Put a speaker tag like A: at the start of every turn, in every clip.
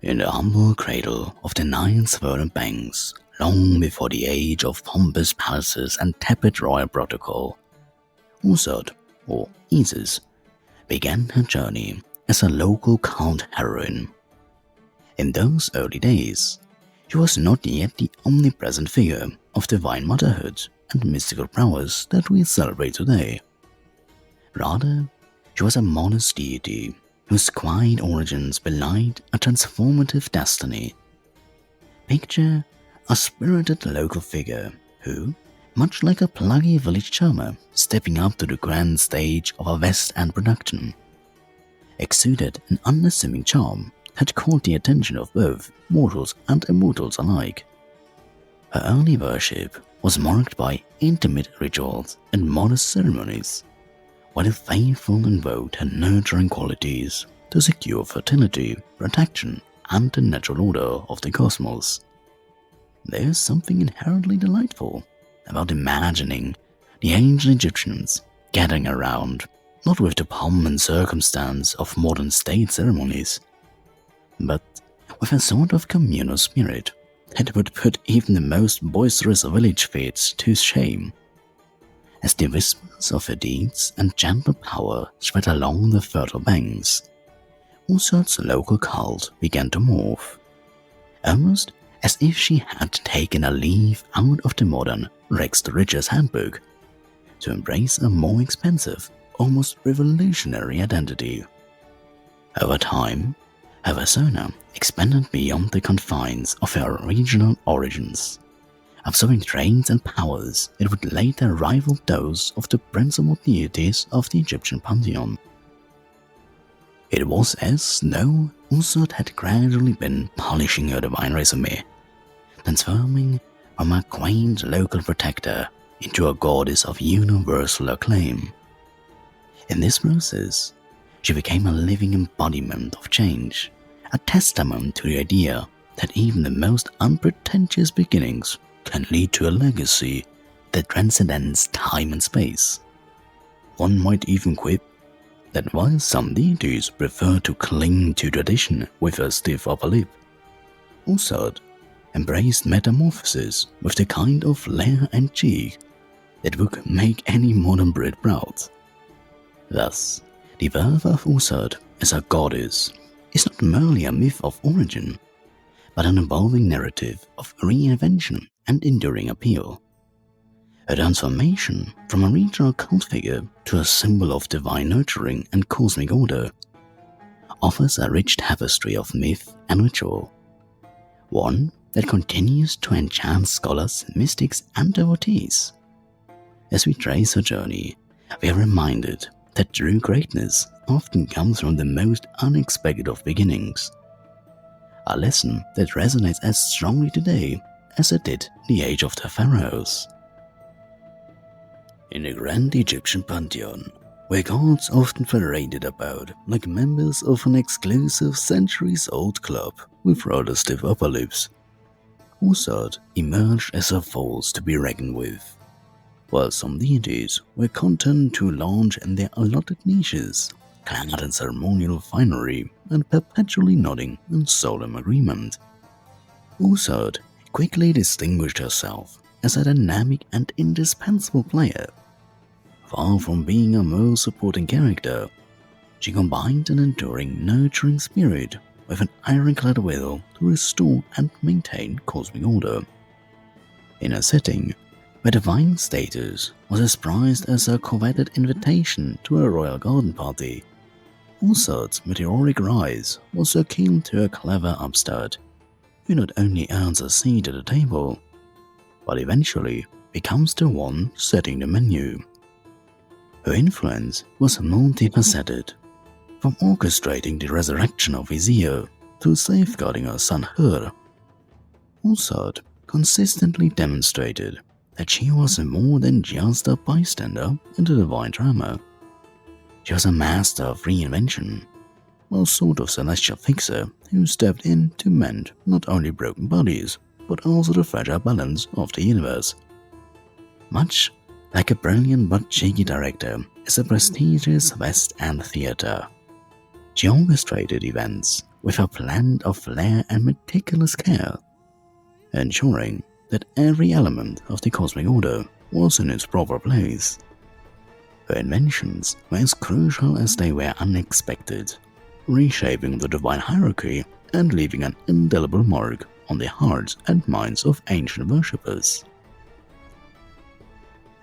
A: In the humble cradle of the Nile's verdant banks, long before the age of pompous palaces and tepid royal protocol, Ūsat, or Isis, began her journey as a local cult heroine. In those early days, she was not yet the omnipresent figure of divine motherhood and mystical prowess that we celebrate today. Rather, she was a modest deity whose quiet origins belied a transformative destiny. Picture a spirited local figure who, much like a pluggy village charmer stepping up to the grand stage of a West End production, exuded an unassuming charm that caught the attention of both mortals and immortals alike. Her early worship was marked by intimate rituals and modest ceremonies, while the faithful invoked her nurturing qualities to secure fertility, protection, and the natural order of the cosmos. There is something inherently delightful about imagining the ancient Egyptians gathering around, not with the pomp and circumstance of modern state ceremonies, but with a sort of communal spirit that would put even the most boisterous village fates to shame. As the whispers of her deeds and gentle power spread along the fertile banks, Ūsat's local cult began to morph, almost as if she had taken a leaf out of the modern Rex the Richer's handbook to embrace a more expansive, almost revolutionary identity. Over time, her persona expanded beyond the confines of her regional origins, absorbing traits and powers that would later rival those of the principal deities of the Egyptian Pantheon. It was as though Ūsat had gradually been polishing her divine resume, transforming from a quaint local protector into a goddess of universal acclaim. In this process, she became a living embodiment of change, a testament to the idea that even the most unpretentious beginnings can lead to a legacy that transcends time and space. One might even quip that while some deities prefer to cling to tradition with a stiff upper lip, Ūsat embraced metamorphosis with the kind of flair and cheek that would make any modern Brit proud. Thus, the birth of Ūsat as a goddess is not merely a myth of origin, but an evolving narrative of reinvention and enduring appeal. Her transformation from a regional cult figure to a symbol of divine nurturing and cosmic order offers a rich tapestry of myth and ritual, one that continues to enchant scholars, mystics, and devotees. As we trace her journey, we are reminded that true greatness often comes from the most unexpected of beginnings, a lesson that resonates as strongly today as it did in the age of the pharaohs. In the grand Egyptian pantheon, where gods often paraded about like members of an exclusive centuries-old club with rather stiff upper lips, Ūsat emerged as a force to be reckoned with. While some deities were content to lounge in their allotted niches, clad in ceremonial finery and perpetually nodding in solemn agreement, Ūsat quickly distinguished herself as a dynamic and indispensable player. Far from being a mere supporting character, she combined an enduring, nurturing spirit with an ironclad will to restore and maintain cosmic order. In a setting where divine status was as prized as a coveted invitation to a royal garden party, Ūsat's meteoric rise was akin to a clever upstart who not only earns a seat at the table, but eventually becomes the one setting the menu. Her influence was multifaceted, from orchestrating the resurrection of Wesir to safeguarding her son Hur. Ūsat consistently demonstrated that she was more than just a bystander in the divine drama. She was a master of reinvention, a sort of celestial fixer who stepped in to mend not only broken bodies, but also the fragile balance of the universe. Much like a brilliant but cheeky director is a prestigious West End theatre, she orchestrated events with a blend of flair and meticulous care, ensuring that every element of the cosmic order was in its proper place. Her inventions were as crucial as they were unexpected, reshaping the divine hierarchy and leaving an indelible mark on the hearts and minds of ancient worshippers.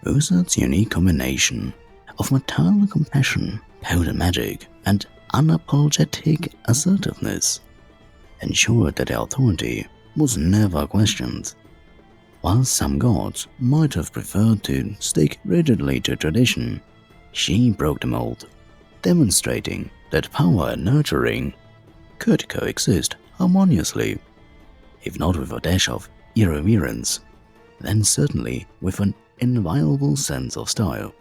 A: Ūsat's unique combination of maternal compassion, potent magic, and unapologetic assertiveness ensured that their authority was never questioned. While some gods might have preferred to stick rigidly to tradition, she broke the mold, demonstrating that power and nurturing could coexist harmoniously, if not with a dash of irreverence, then certainly with an inviolable sense of style.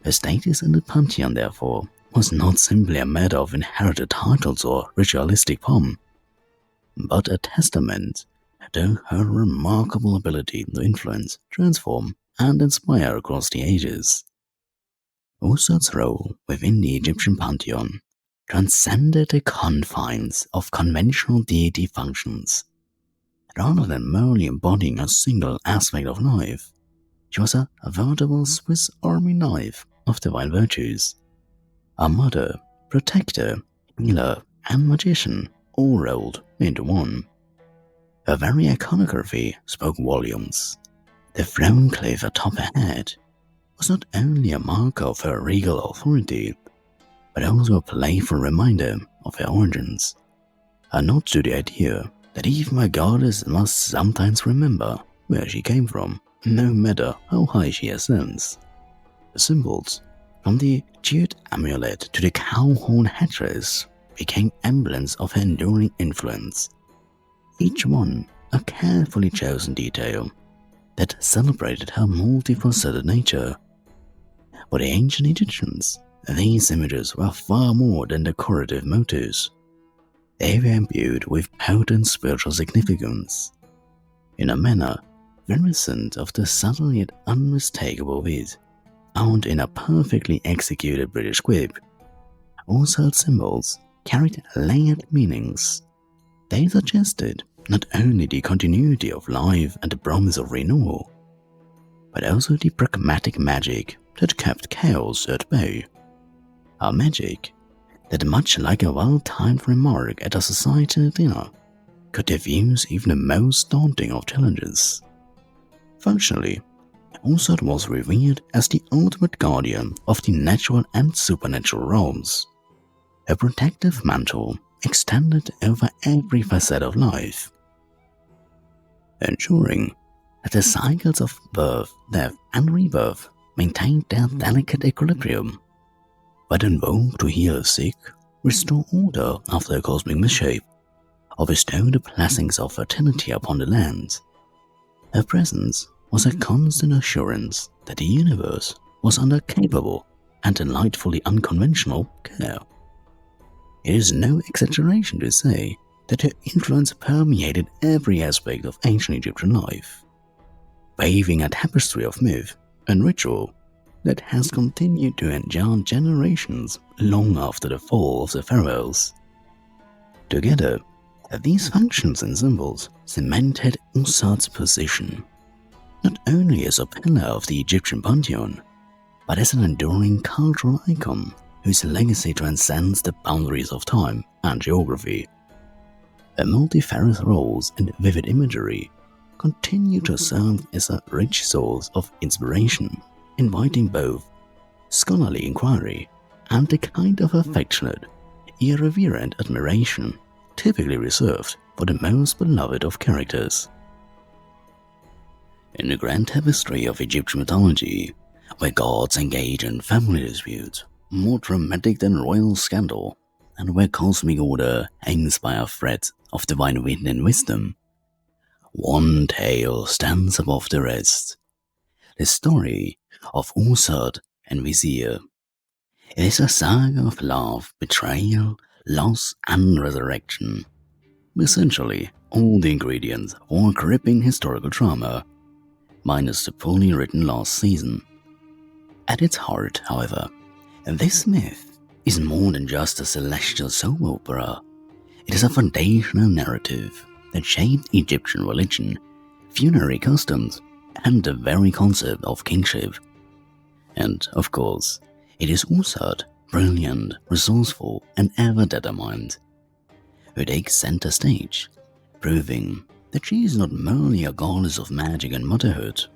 A: Her status in the Pantheon, therefore, was not simply a matter of inherited titles or ritualistic pomp, but a testament to her remarkable ability to influence, transform, and inspire across the ages. Usat's role within the Egyptian Pantheon transcended the confines of conventional deity functions. Rather than merely embodying a single aspect of life, she was a veritable Swiss Army knife of divine virtues. A mother, protector, healer, and magician all rolled into one. Her very iconography spoke volumes. The throne cliff atop her head was not only a marker of her regal authority, but also a playful reminder of her origins, a nod to the idea that even a goddess must sometimes remember where she came from, no matter how high she ascends. The symbols, from the jeweled amulet to the cow horn headdress, became emblems of her enduring influence, each one a carefully chosen detail that celebrated her multifaceted nature. For the ancient Egyptians, these images were far more than decorative motifs. They were imbued with potent spiritual significance, in a manner reminiscent of the subtle yet unmistakable wit found in a perfectly executed British quip. Ūsat symbols carried layered meanings. They suggested not only the continuity of life and the promise of renewal, but also the pragmatic magic that kept chaos at bay. A magic that, much like a well-timed remark at a societal dinner, could diffuse even the most daunting of challenges. Functionally, Ūsat was revered as the ultimate guardian of the natural and supernatural realms. A protective mantle extended over every facet of life, ensuring that the cycles of birth, death, and rebirth maintained their delicate equilibrium. But invoked to heal the sick, restore order after a cosmic misshape, or bestow the blessings of fertility upon the land, her presence was a constant assurance that the universe was under capable and delightfully unconventional care. It is no exaggeration to say that her influence permeated every aspect of ancient Egyptian life, weaving a tapestry of myth and ritual that has continued to endure generations long after the fall of the pharaohs. Together, these functions and symbols cemented Ūsat's position, not only as a pillar of the Egyptian pantheon, but as an enduring cultural icon whose legacy transcends the boundaries of time and geography. Her multifarious roles and vivid imagery continue to serve as a rich source of inspiration, inviting both scholarly inquiry and the kind of affectionate, irreverent admiration typically reserved for the most beloved of characters. In the grand tapestry of Egyptian mythology, where gods engage in family disputes, more dramatic than royal scandal, and where cosmic order hangs by a thread of divine wit and wisdom, one tale stands above the rest: the story of Ūsat and Wesir. It is a saga of love, betrayal, loss, and resurrection. Essentially, all the ingredients for a gripping historical drama, minus the poorly written last season. At its heart, however, this myth is more than just a celestial soap opera. it is a foundational narrative that shaped Egyptian religion, funerary customs, and the very concept of kingship. And, of course, it is Ūsat, brilliant, resourceful, and ever determined, who takes center stage, proving that she is not merely a goddess of magic and motherhood,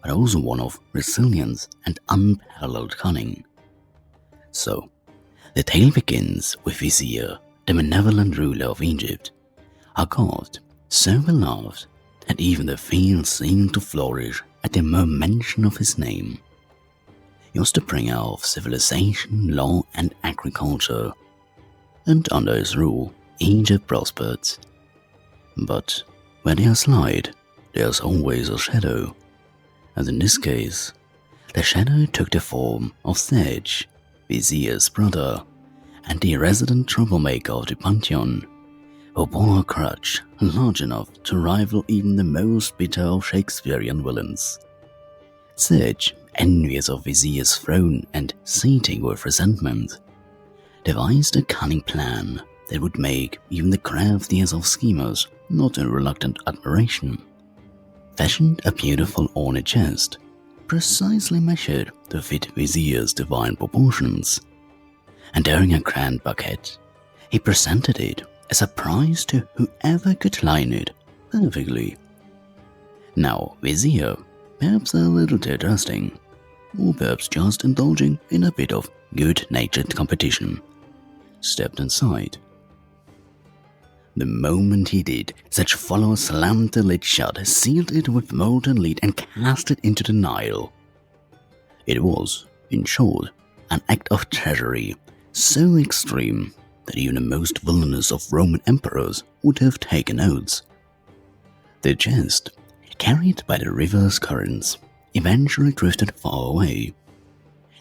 A: but also one of resilience and unparalleled cunning. So, the tale begins with Wesir, the benevolent ruler of Egypt, a god so beloved that even the fields seemed to flourish at the mere mention of his name. He was the bringer of civilization, law, and agriculture, and under his rule, Egypt prospered. But where there's light, there's always a shadow, and in this case, the shadow took the form of Ūsat, Wesir's brother, and the resident troublemaker of the Pantheon, who bore a grudge large enough to rival even the most bitter of Shakespearean villains. Ūsat, envious of Wesir's throne and seething with resentment, devised a cunning plan that would make even the craftiest of schemers not in reluctant admiration. Fashioned a beautiful ornate chest, precisely measured to fit Wesir's divine proportions, and during a grand banquet, he presented it as a prize to whoever could line it perfectly. Now, Wesir, perhaps a little too trusting, or perhaps just indulging in a bit of good-natured competition, stepped inside. The moment he did, such followers slammed the lid shut, sealed it with molten lead, and cast it into the Nile. It was, in short, an act of treachery so extreme that even the most villainous of Roman emperors would have taken oaths. The chest, carried by the river's currents, eventually drifted far away,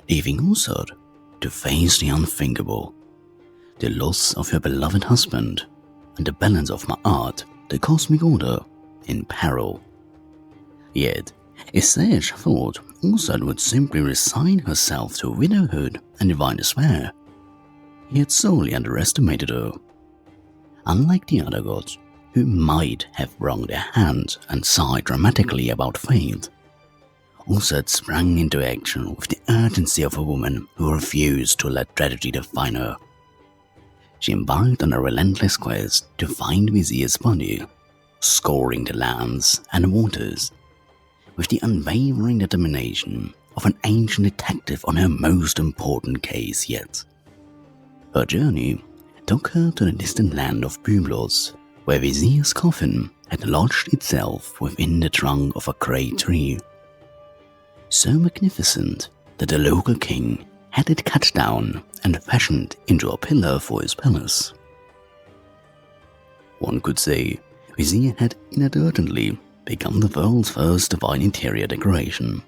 A: leaving Ūsat to face the unthinkable, the loss of her beloved husband, and the balance of Ma'at, the cosmic order, in peril. Yet, Ūsat thought Ūsat would simply resign herself to widowhood and divine despair. He had sorely underestimated her. Unlike the other gods, who might have wrung their hands and sighed dramatically about fate, Ūsat sprang into action with the urgency of a woman who refused to let tragedy define her. She embarked on a relentless quest to find Wesir's body, scouring the lands and waters with the unwavering determination of an ancient detective on her most important case yet. Her journey took her to the distant land of Byblos, where Wesir's coffin had lodged itself within the trunk of a great tree, so magnificent that the local king had it cut down and fashioned into a pillar for his palace. One could say Wesir had inadvertently become the world's first divine interior decoration.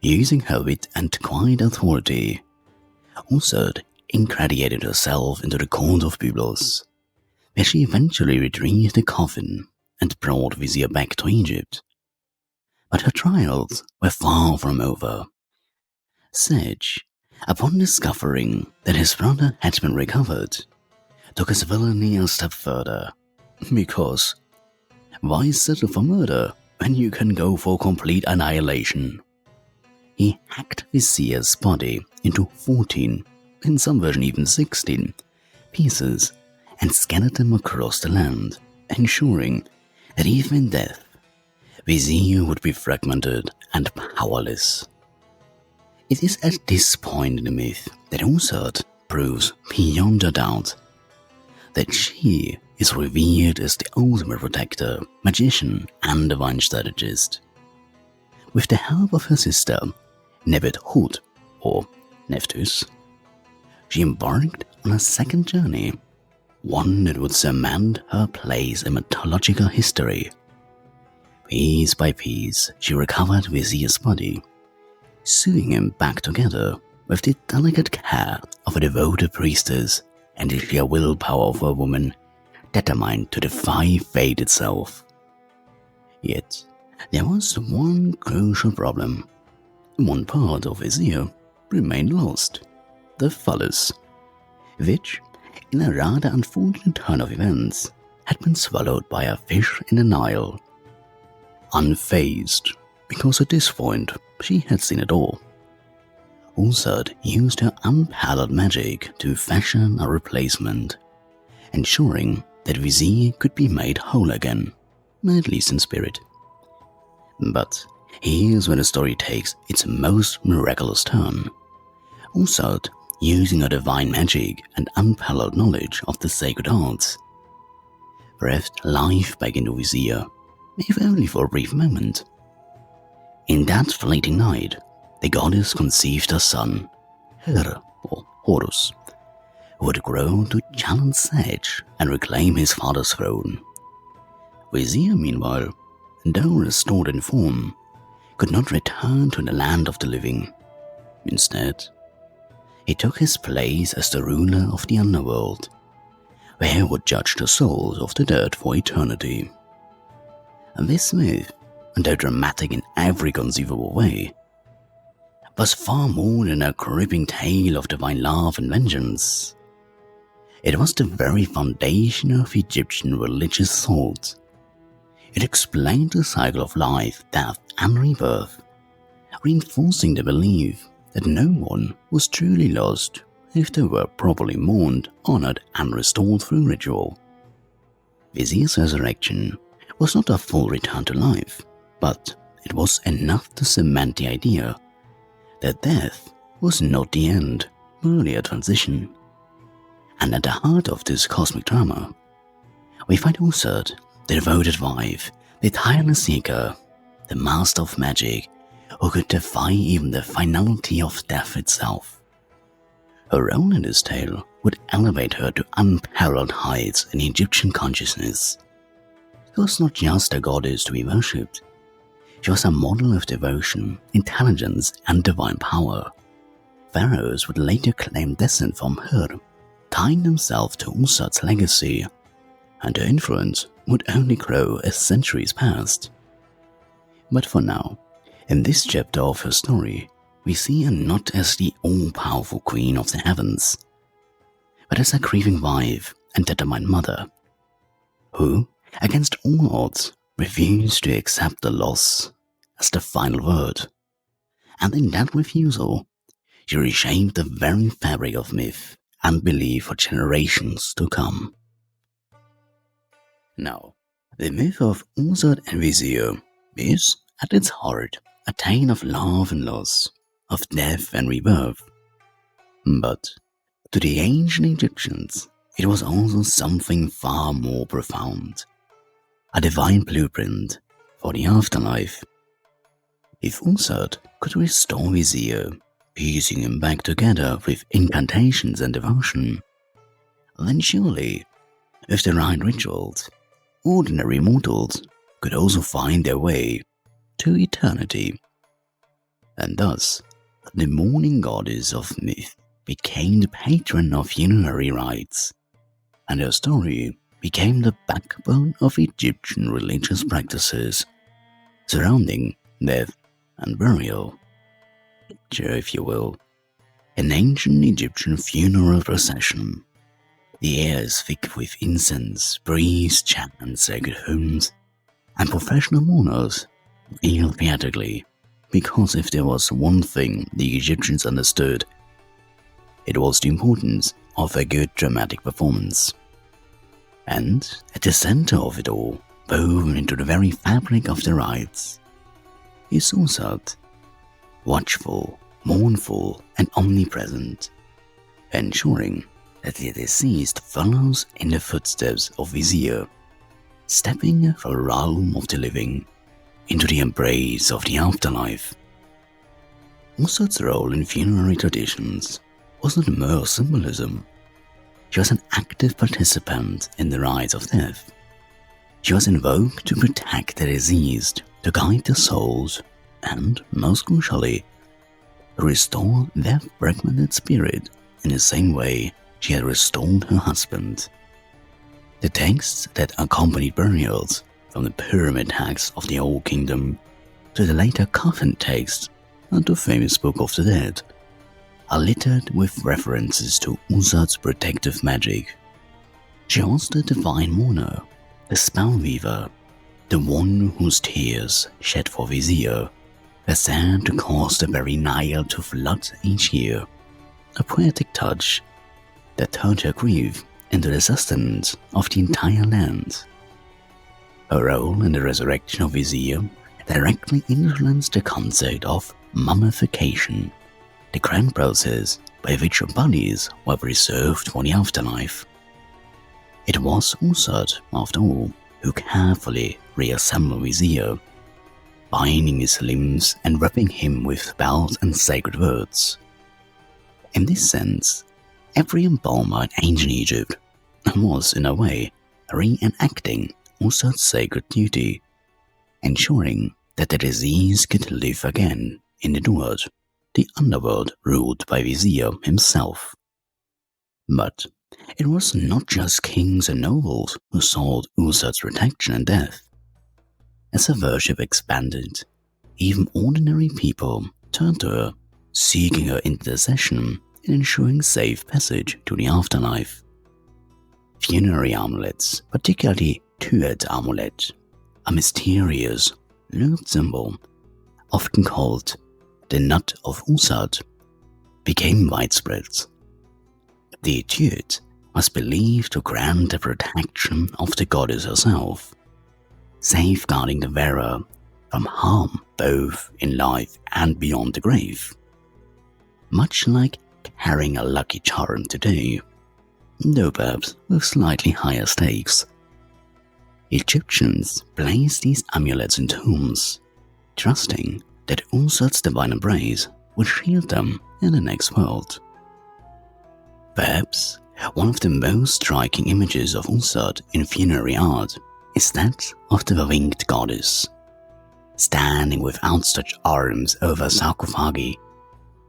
A: Using her wit and quiet authority, Ūsat ingratiated herself into the court of Byblos, where she eventually retrieved the coffin and brought Wesir back to Egypt. But her trials were far from over. Ūsat, upon discovering that his brother had been recovered, took his villainy a step further, because why settle for murder when you can go for complete annihilation? He hacked Wesir's body into 14, in some version even 16, pieces and scattered them across the land, ensuring that even in death, Wesir would be fragmented and powerless. It is at this point in the myth that Ūsat proves beyond a doubt that she is revered as the ultimate protector, magician, and divine strategist. With the help of her sister, Motherhood, or Ūsat, she embarked on a second journey, one that would cement her place in mythological history. Piece by piece, she recovered Wesir's body, sewing him back together with the delicate care of a devoted priestess and the sheer willpower of a woman determined to defy fate itself. Yet, there was one crucial problem. One part of Wesir remained lost, the phallus, which, in a rather unfortunate turn of events, had been swallowed by a fish in the Nile. Unfazed, because at this point she had seen it all, Ūsat used her unparalleled magic to fashion a replacement, ensuring that Wesir could be made whole again, at least in spirit. But here's where the story takes its most miraculous turn. Ūsat, using her divine magic and unparalleled knowledge of the sacred arts, breathed life back into Wesir, if only for a brief moment. In that fleeting night, the goddess conceived a son, Her, or Horus, who would grow to challenge Sage and reclaim his father's throne. Wesir, meanwhile, though restored in form, could not return to the land of the living. Instead, he took his place as the ruler of the underworld, where he would judge the souls of the dead for eternity. And this myth, though dramatic in every conceivable way, was far more than a gripping tale of divine love and vengeance. It was the very foundation of Egyptian religious thought. It explained the cycle of life, death, and rebirth, reinforcing the belief that no one was truly lost if they were properly mourned, honored, and restored through ritual. Wesir's resurrection was not a full return to life, but it was enough to cement the idea that death was not the end, merely a transition. And at the heart of this cosmic drama, we find Ūsat, the devoted wife, the tireless seeker, the master of magic, who could defy even the finality of death itself. Her role in this tale would elevate her to unparalleled heights in Egyptian consciousness. She was not just a goddess to be worshipped, she was a model of devotion, intelligence, and divine power. Pharaohs would later claim descent from her, tying themselves to Ūsat's legacy, and her influence would only grow as centuries passed. But for now, in this chapter of her story, we see her not as the all-powerful queen of the heavens, but as a grieving wife and determined mother, who, against all odds, refused to accept the loss as the final word. And in that refusal, she reshaped the very fabric of myth and belief for generations to come. Now, the myth of Ūsat and Wesir is, at its heart, a tale of love and loss, of death and rebirth. But to the ancient Egyptians, it was also something far more profound. A divine blueprint for the afterlife. If Ūsat could restore Wesir, piecing him back together with incantations and devotion, then surely, with the right rituals, ordinary mortals could also find their way to eternity. And thus, the mourning goddess of myth became the patron of funerary rites, and her story became the backbone of Egyptian religious practices surrounding death and burial. Picture, if you will, an ancient Egyptian funeral procession. The air is thick with incense, priests chant sacred hymns, and professional mourners kneel theatrically, because if there was one thing the Egyptians understood, it was the importance of a good dramatic performance. And at the center of it all, woven into the very fabric of the rites, is Ūsat, watchful, mournful, and omnipresent, ensuring that the deceased follows in the footsteps of Wesir, stepping from the realm of the living into the embrace of the afterlife. Ūsat's role in funerary traditions was not mere symbolism. She was an active participant in the rites of death. She was invoked to protect the deceased, to guide their souls, and, most crucially, restore their fragmented spirit in the same way she had restored her husband. The texts that accompanied burials, from the pyramid texts of the Old Kingdom to the later coffin texts and the famous Book of the Dead, are littered with references to Ūsat's protective magic. She was the divine mourner, the spellweaver, the one whose tears shed for Wesir were said to cause the very Nile to flood each year, a poetic touch that turned her grief into the sustenance of the entire land. Her role in the resurrection of Wesir directly influenced the concept of mummification, the grand process by which bodies were preserved for the afterlife. It was Ūsat, after all, who carefully reassembled Wesir, binding his limbs and wrapping him with spells and sacred words. In this sense, every embalmer in ancient Egypt was, in a way, reenacting Ūsat's sacred duty, ensuring that the deceased could live again in the Ūsat, the underworld ruled by Wesir himself. But it was not just kings and nobles who sought Ūsat's protection and death. As her worship expanded, even ordinary people turned to her, seeking her intercession in ensuring safe passage to the afterlife. Funerary amulets, particularly Ūsat amulet, a mysterious, lobed symbol, often called the nut of Ūsat, became widespread. The Ūsat was believed to grant the protection of the goddess herself, safeguarding the wearer from harm both in life and beyond the grave. Much like carrying a lucky charm today, though perhaps with slightly higher stakes. Egyptians placed these amulets in tombs, trusting that Ūsat's divine embrace would shield them in the next world. Perhaps one of the most striking images of Ūsat in funerary art is that of the winged goddess, standing with outstretched arms over sarcophagi,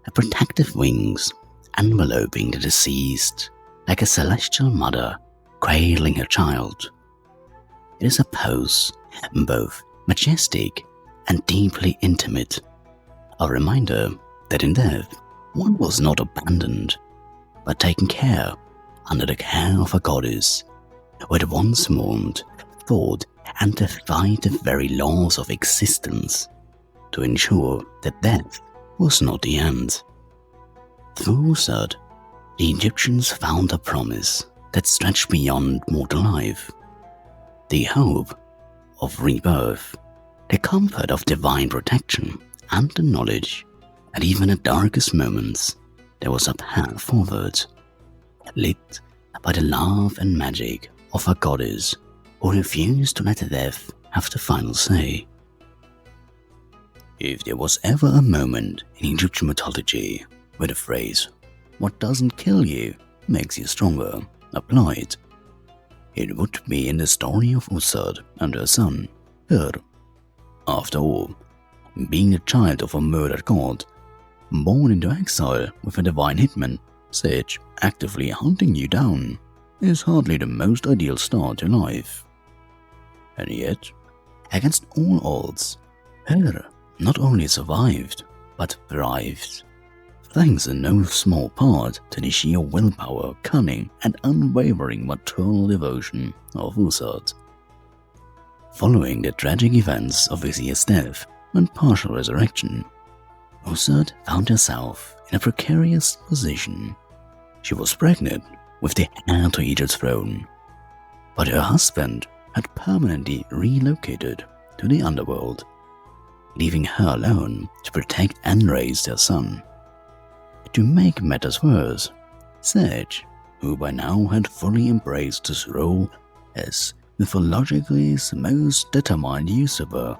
A: her protective wings enveloping the deceased like a celestial mother cradling her child. It is a pose both majestic and deeply intimate, a reminder that in death one was not abandoned, but taken care under the care of a goddess who had once mourned, thought, and defied the very laws of existence to ensure that death was not the end. Through Ūsat, the Egyptians found a promise that stretched beyond mortal life, the hope of rebirth, the comfort of divine protection, and the knowledge that even at darkest moments there was a path forward, lit by the love and magic of a goddess who refused to let death have the final say. If there was ever a moment in Egyptian mythology where the phrase, "what doesn't kill you makes you stronger," applied, it would be in the story of Ūsat and her son, Ūr. After all, being the child of a murdered god, born into exile with a divine hitman, Sage, actively hunting you down, is hardly the most ideal start to life. And yet, against all odds, Ūr not only survived, but thrived, thanks in no small part to the sheer willpower, cunning, and unwavering maternal devotion of Ūsat. Following the tragic events of Wesir's death and partial resurrection, Ūsat found herself in a precarious position. She was pregnant with the heir to Egypt's throne, but her husband had permanently relocated to the underworld, leaving her alone to protect and raise their son. To make matters worse, Sage, who by now had fully embraced his role as mythologica's most determined usurper,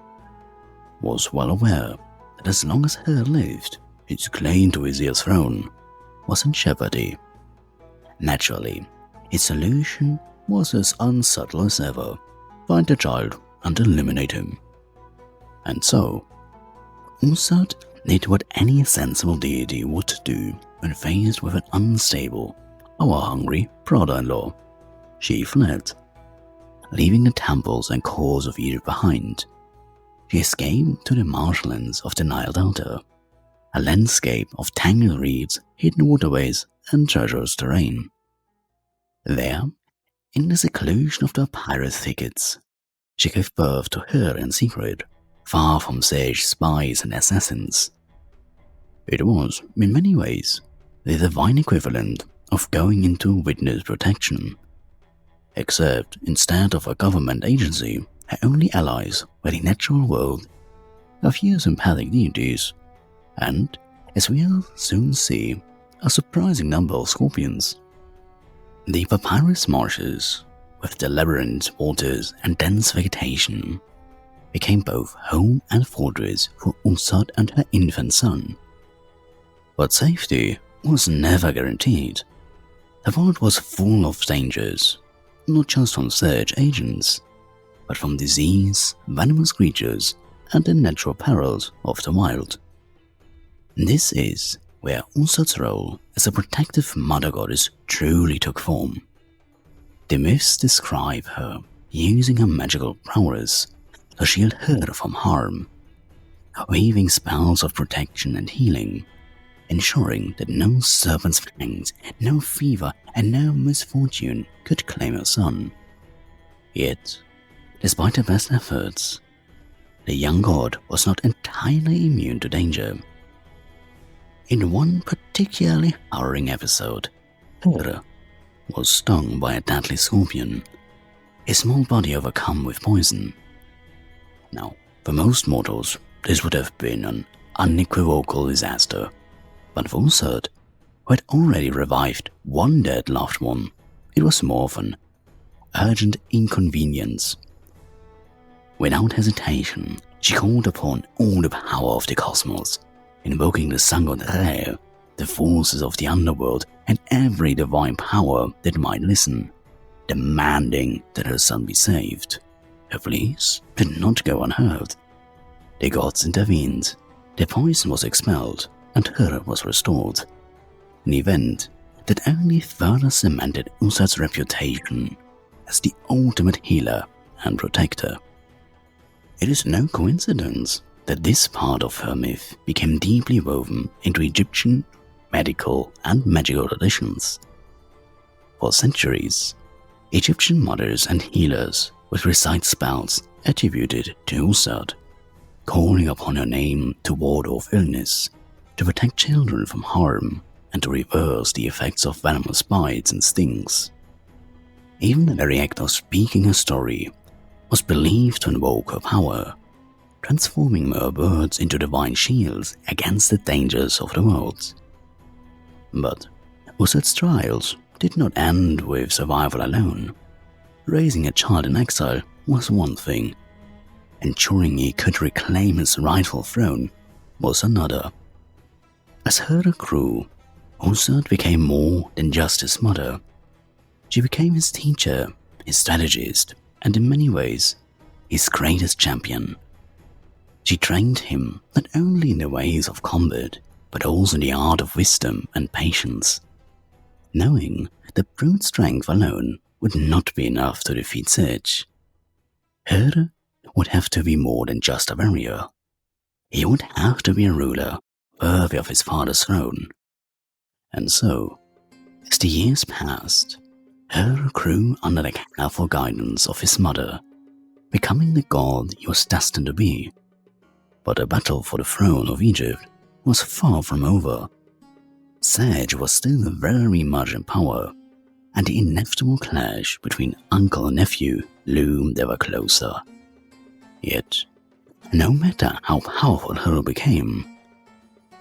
A: was well aware that as long as Ūr lived, his claim to Wesir's throne was in jeopardy. Naturally, his solution was as unsubtle as ever: find the child and eliminate him. And so, Ūsat did what any sensible deity would do when faced with an unstable, power-hungry brother-in-law. She fled, leaving the temples and courts of Egypt behind. She escaped to the marshlands of the Nile Delta, a landscape of tangled reeds, hidden waterways, and treacherous terrain. There, in the seclusion of the papyrus thickets, she gave birth to her in secret, far from sage spies and assassins. It was, in many ways, the divine equivalent of going into witness protection, except instead of a government agency, her only allies were the natural world, a few sympathetic deities, and, as we'll soon see, a surprising number of scorpions. The papyrus marshes, with their labyrinth waters and dense vegetation, became both home and fortress for Ūsat and her infant son. But safety was never guaranteed. The world was full of dangers, not just from search agents, but from disease, venomous creatures, and the natural perils of the wild. This is where Ūsat's role as a protective mother goddess truly took form. The myths describe her using her magical prowess to shield her from harm, weaving spells of protection and healing, ensuring that no serpent's fangs, no fever, and no misfortune could claim her son. Yet, despite her best efforts, the young god was not entirely immune to danger. In one particularly harrowing episode, Hera was stung by a deadly scorpion, his small body overcome with poison. Now, for most mortals, this would have been an unequivocal disaster, but for Ūsat, who had already revived one dead loved one, it was more of an urgent inconvenience. Without hesitation, she called upon all the power of the cosmos, invoking the sun god Re, the forces of the underworld, and every divine power that might listen, demanding that her son be saved. Her pleas did not go unheard. The gods intervened, the poison was expelled, and her was restored, an event that only further cemented Ūsat's reputation as the ultimate healer and protector. It is no coincidence that this part of her myth became deeply woven into Egyptian medical and magical traditions. For centuries, Egyptian mothers and healers would recite spells attributed to Ūsat, calling upon her name to ward off illness, to protect children from harm, and to reverse the effects of venomous bites and stings. Even the very act of speaking her story was believed to invoke her power, transforming mere words into divine shields against the dangers of the world. But Ūsat's trials did not end with survival alone. Raising a child in exile was one thing, ensuring he could reclaim his rightful throne was another. As Hera grew, Ūsat became more than just his mother. She became his teacher, his strategist, and in many ways, his greatest champion. She trained him not only in the ways of combat, but also in the art of wisdom and patience, knowing that brute strength alone would not be enough to defeat Sage. Hera would have to be more than just a warrior. He would have to be a ruler worthy of his father's throne. And so, as the years passed, Hera grew under the careful guidance of his mother, becoming the god he was destined to be. But the battle for the throne of Egypt was far from over. Sage was still very much in power, and the inevitable clash between uncle and nephew loomed ever closer. Yet, no matter how powerful Hera became,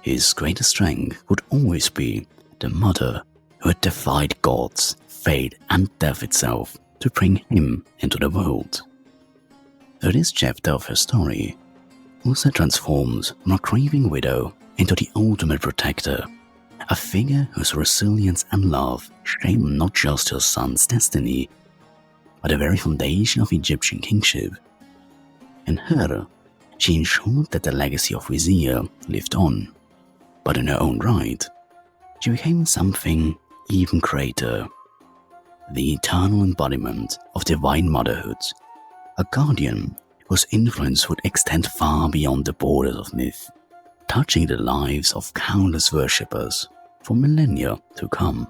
A: his greatest strength would always be the mother who had defied gods, fate, and death itself to bring him into the world. Through this chapter of her story, Ūsat transforms from a grieving widow into the ultimate protector, a figure whose resilience and love shaped not just her son's destiny, but the very foundation of Egyptian kingship. In her, she ensured that the legacy of Wesir lived on, but in her own right, she became something even greater, the eternal embodiment of divine motherhood, a guardian whose influence would extend far beyond the borders of myth. touching the lives of countless worshippers for millennia to come.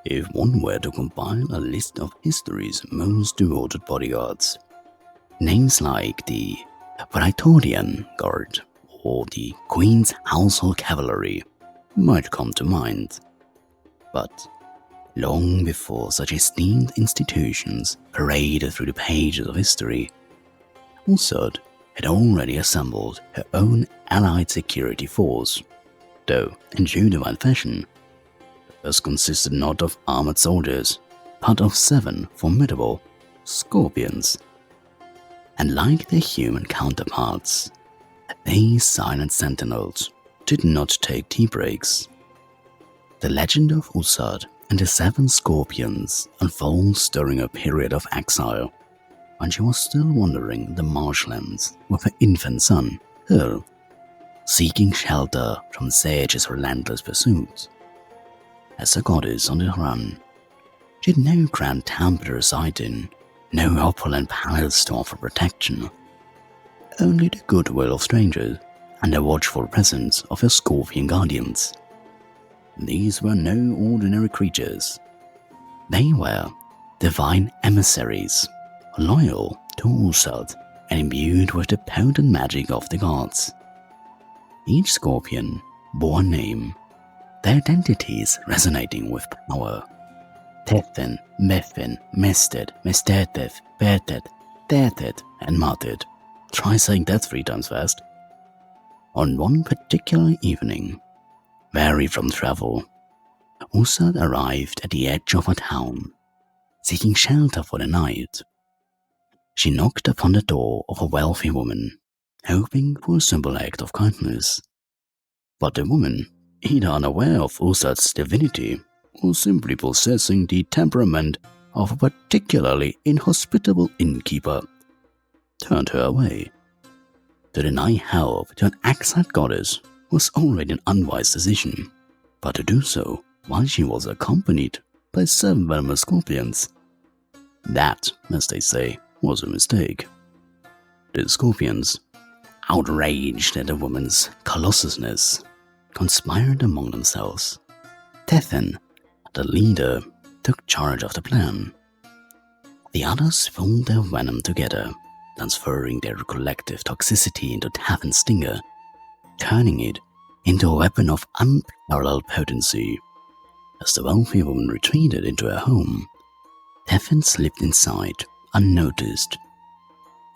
A: If one were to compile a list of history's most devoted bodyguards, names like the Praetorian Guard or the Queen's Household Cavalry might come to mind. But long before such esteemed institutions paraded through the pages of history, Ūsat had already assembled her own allied security force, though in true divine fashion. This consisted not of armored soldiers, but of 7 formidable scorpions. And like their human counterparts, these silent sentinels did not take tea breaks. The legend of Ūsat and the 7 scorpions unfolds during a period of exile, when she was still wandering the marshlands with her infant son, Ūl, seeking shelter from Sage's relentless pursuit. As a goddess on the run, she had no grand temple to reside in, no opulent palace to offer protection, only the goodwill of strangers and the watchful presence of her scorpion guardians. These were no ordinary creatures. They were divine emissaries, loyal to Ūsat and imbued with the potent magic of the gods. Each scorpion bore a name, their identities resonating with power. Tefin, Mefin, Mested, Mestetev, Betet, Tetet, and Matet. Try saying that 3 times fast. On one particular evening, weary from travel, Ūsat arrived at the edge of a town, seeking shelter for the night. She knocked upon the door of a wealthy woman, hoping for a simple act of kindness. But the woman, either unaware of Ūsat's divinity or simply possessing the temperament of a particularly inhospitable innkeeper, turned her away. To deny help to an exiled goddess was already an unwise decision, but to do so while she was accompanied by 7 venomous scorpions, that, as they say, was a mistake. The scorpions, outraged at the woman's colossusness, conspired among themselves. Tefin, the leader, took charge of the plan. The others pulled their venom together, transferring their collective toxicity into Tefin's stinger, turning it into a weapon of unparalleled potency. As the wealthy woman retreated into her home, Tefin slipped inside unnoticed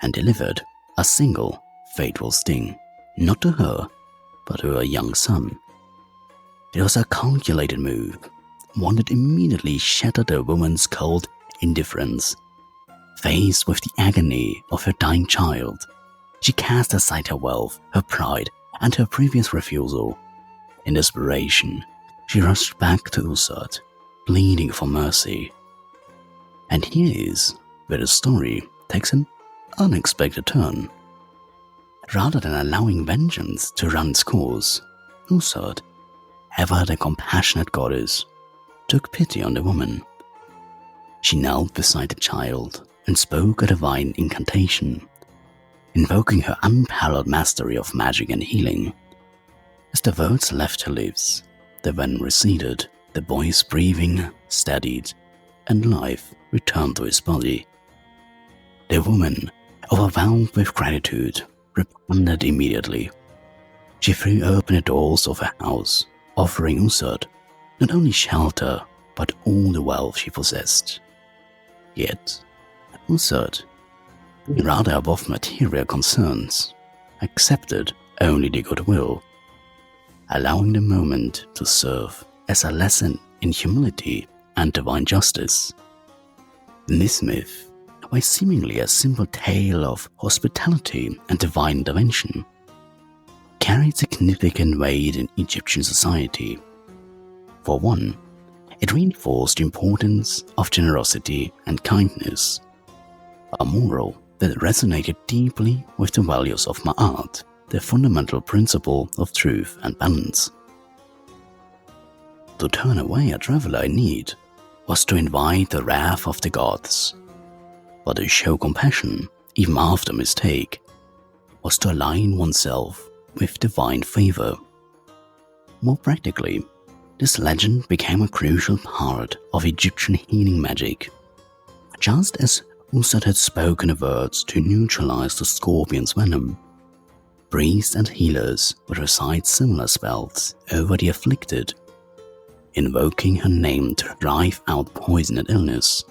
A: and delivered a single fatal sting, not to her, but to her young son. It was a calculated move, one that immediately shattered the woman's cold indifference. Faced with the agony of her dying child, she cast aside her wealth, her pride, and her previous refusal. In desperation, she rushed back to Ūsat, pleading for mercy. And here is where the story takes an unexpected turn. Rather than allowing vengeance to run its course, Ūsat, ever the compassionate goddess, took pity on the woman. She knelt beside the child and spoke a divine incantation, invoking her unparalleled mastery of magic and healing. As the words left her lips, the venom receded, the boy's breathing steadied, and life returned to his body. The woman, overwhelmed with gratitude, responded immediately. She threw open the doors of her house, offering Ūsat not only shelter, but all the wealth she possessed. Yet, Ūsat, rather above material concerns, accepted only the goodwill, allowing the moment to serve as a lesson in humility and divine justice. This myth, while seemingly a simple tale of hospitality and divine intervention, carried significant weight in Egyptian society. For one, it reinforced the importance of generosity and kindness, a moral that resonated deeply with the values of Ma'at, the fundamental principle of truth and balance. To turn away a traveler in need was to invite the wrath of the gods, but to show compassion even after mistake was to align oneself with divine favor. More practically, this legend became a crucial part of Egyptian healing magic. Just as Ūsat had spoken the words to neutralize the scorpion's venom, priests and healers would recite similar spells over the afflicted, invoking her name to drive out poison and illness.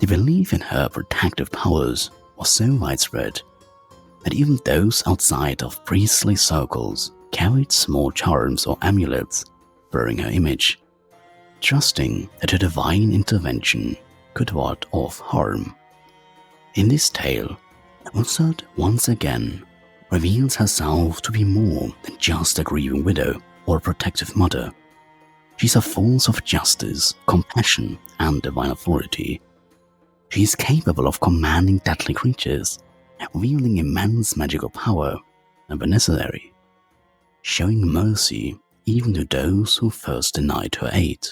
A: The belief in her protective powers was so widespread that even those outside of priestly circles carried small charms or amulets bearing her image, trusting that her divine intervention could ward off harm. In this tale, Ūsat once again reveals herself to be more than just a grieving widow or a protective mother. She's a force of justice, compassion, and divine authority. She is capable of commanding deadly creatures, wielding immense magical power, and when necessary, showing mercy even to those who first denied her aid.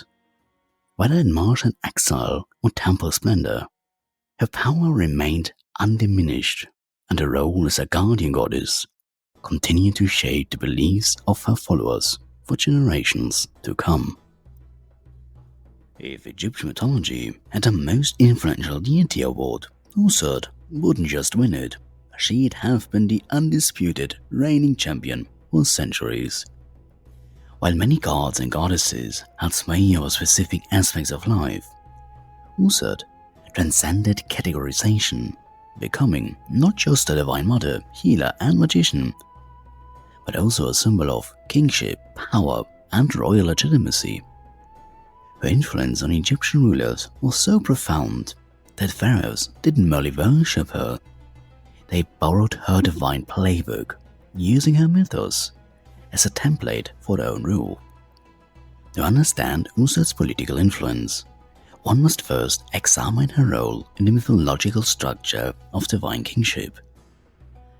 A: Whether in martial exile or temple splendor, her power remained undiminished, and her role as a guardian goddess continued to shape the beliefs of her followers for generations to come. If Egyptian mythology had a most influential deity award, Ūsat wouldn't just win it, she'd have been the undisputed reigning champion for centuries. While many gods and goddesses had sway over specific aspects of life, Ūsat transcended categorization, becoming not just a divine mother, healer, and magician, but also a symbol of kingship, power, and royal legitimacy. Her influence on Egyptian rulers was so profound that pharaohs didn't merely worship her, they borrowed her divine playbook, using her mythos as a template for their own rule. To understand Ūsat's political influence, one must first examine her role in the mythological structure of divine kingship.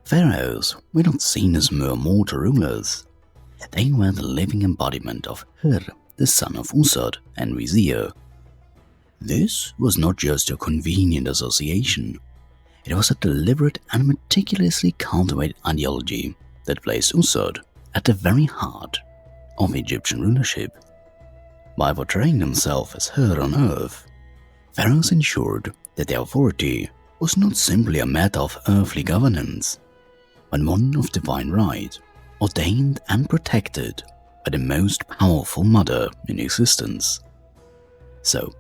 A: Pharaohs were not seen as mere mortal rulers. They were the living embodiment of Ur, the son of Ūsat and Wesir. This was not just a convenient association, it was a deliberate and meticulously cultivated ideology that placed Ūsat at the very heart of Egyptian rulership. By portraying themselves as Ur on earth, pharaohs ensured that their authority was not simply a matter of earthly governance, but one of divine right, ordained and protected by the most powerful mother in existence. So,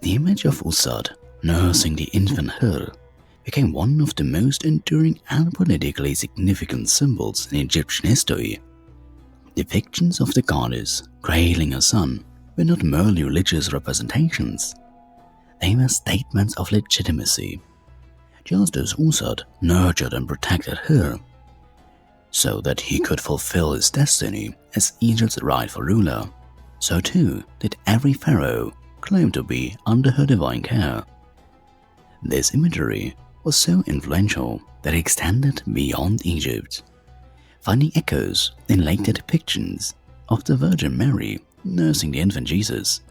A: the image of Ūsat nursing the infant Ur became one of the most enduring and politically significant symbols in Egyptian history. Depictions of the goddess cradling her son were not merely religious representations, they were statements of legitimacy. Just as Ūsat nurtured and protected Ur, so that he could fulfill his destiny as Egypt's rightful ruler, so too did every pharaoh claim to be under her divine care. This imagery was so influential that it extended beyond Egypt, finding echoes in later depictions of the Virgin Mary nursing the infant Jesus,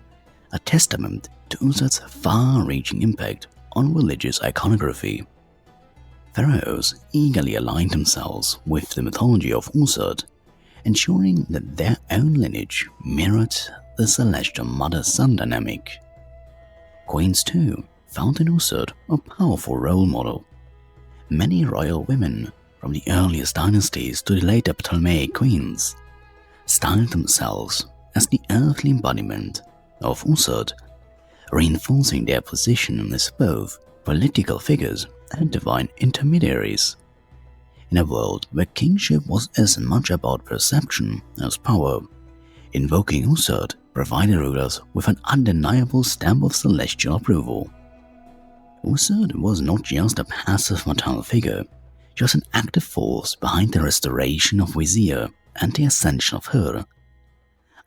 A: a testament to Ūsat's far-reaching impact on religious iconography. Pharaohs eagerly aligned themselves with the mythology of Ūsat, ensuring that their own lineage mirrored the celestial mother-son dynamic. Queens too found in Ūsat a powerful role model. Many royal women, from the earliest dynasties to the later Ptolemaic queens, styled themselves as the earthly embodiment of Ūsat, reinforcing their position as both political figures and divine intermediaries. In a world where kingship was as much about perception as power, invoking Ūsat provided rulers with an undeniable stamp of celestial approval. Ūsat was not just a passive maternal figure, she was an active force behind the restoration of Wesir and the ascension of Ur.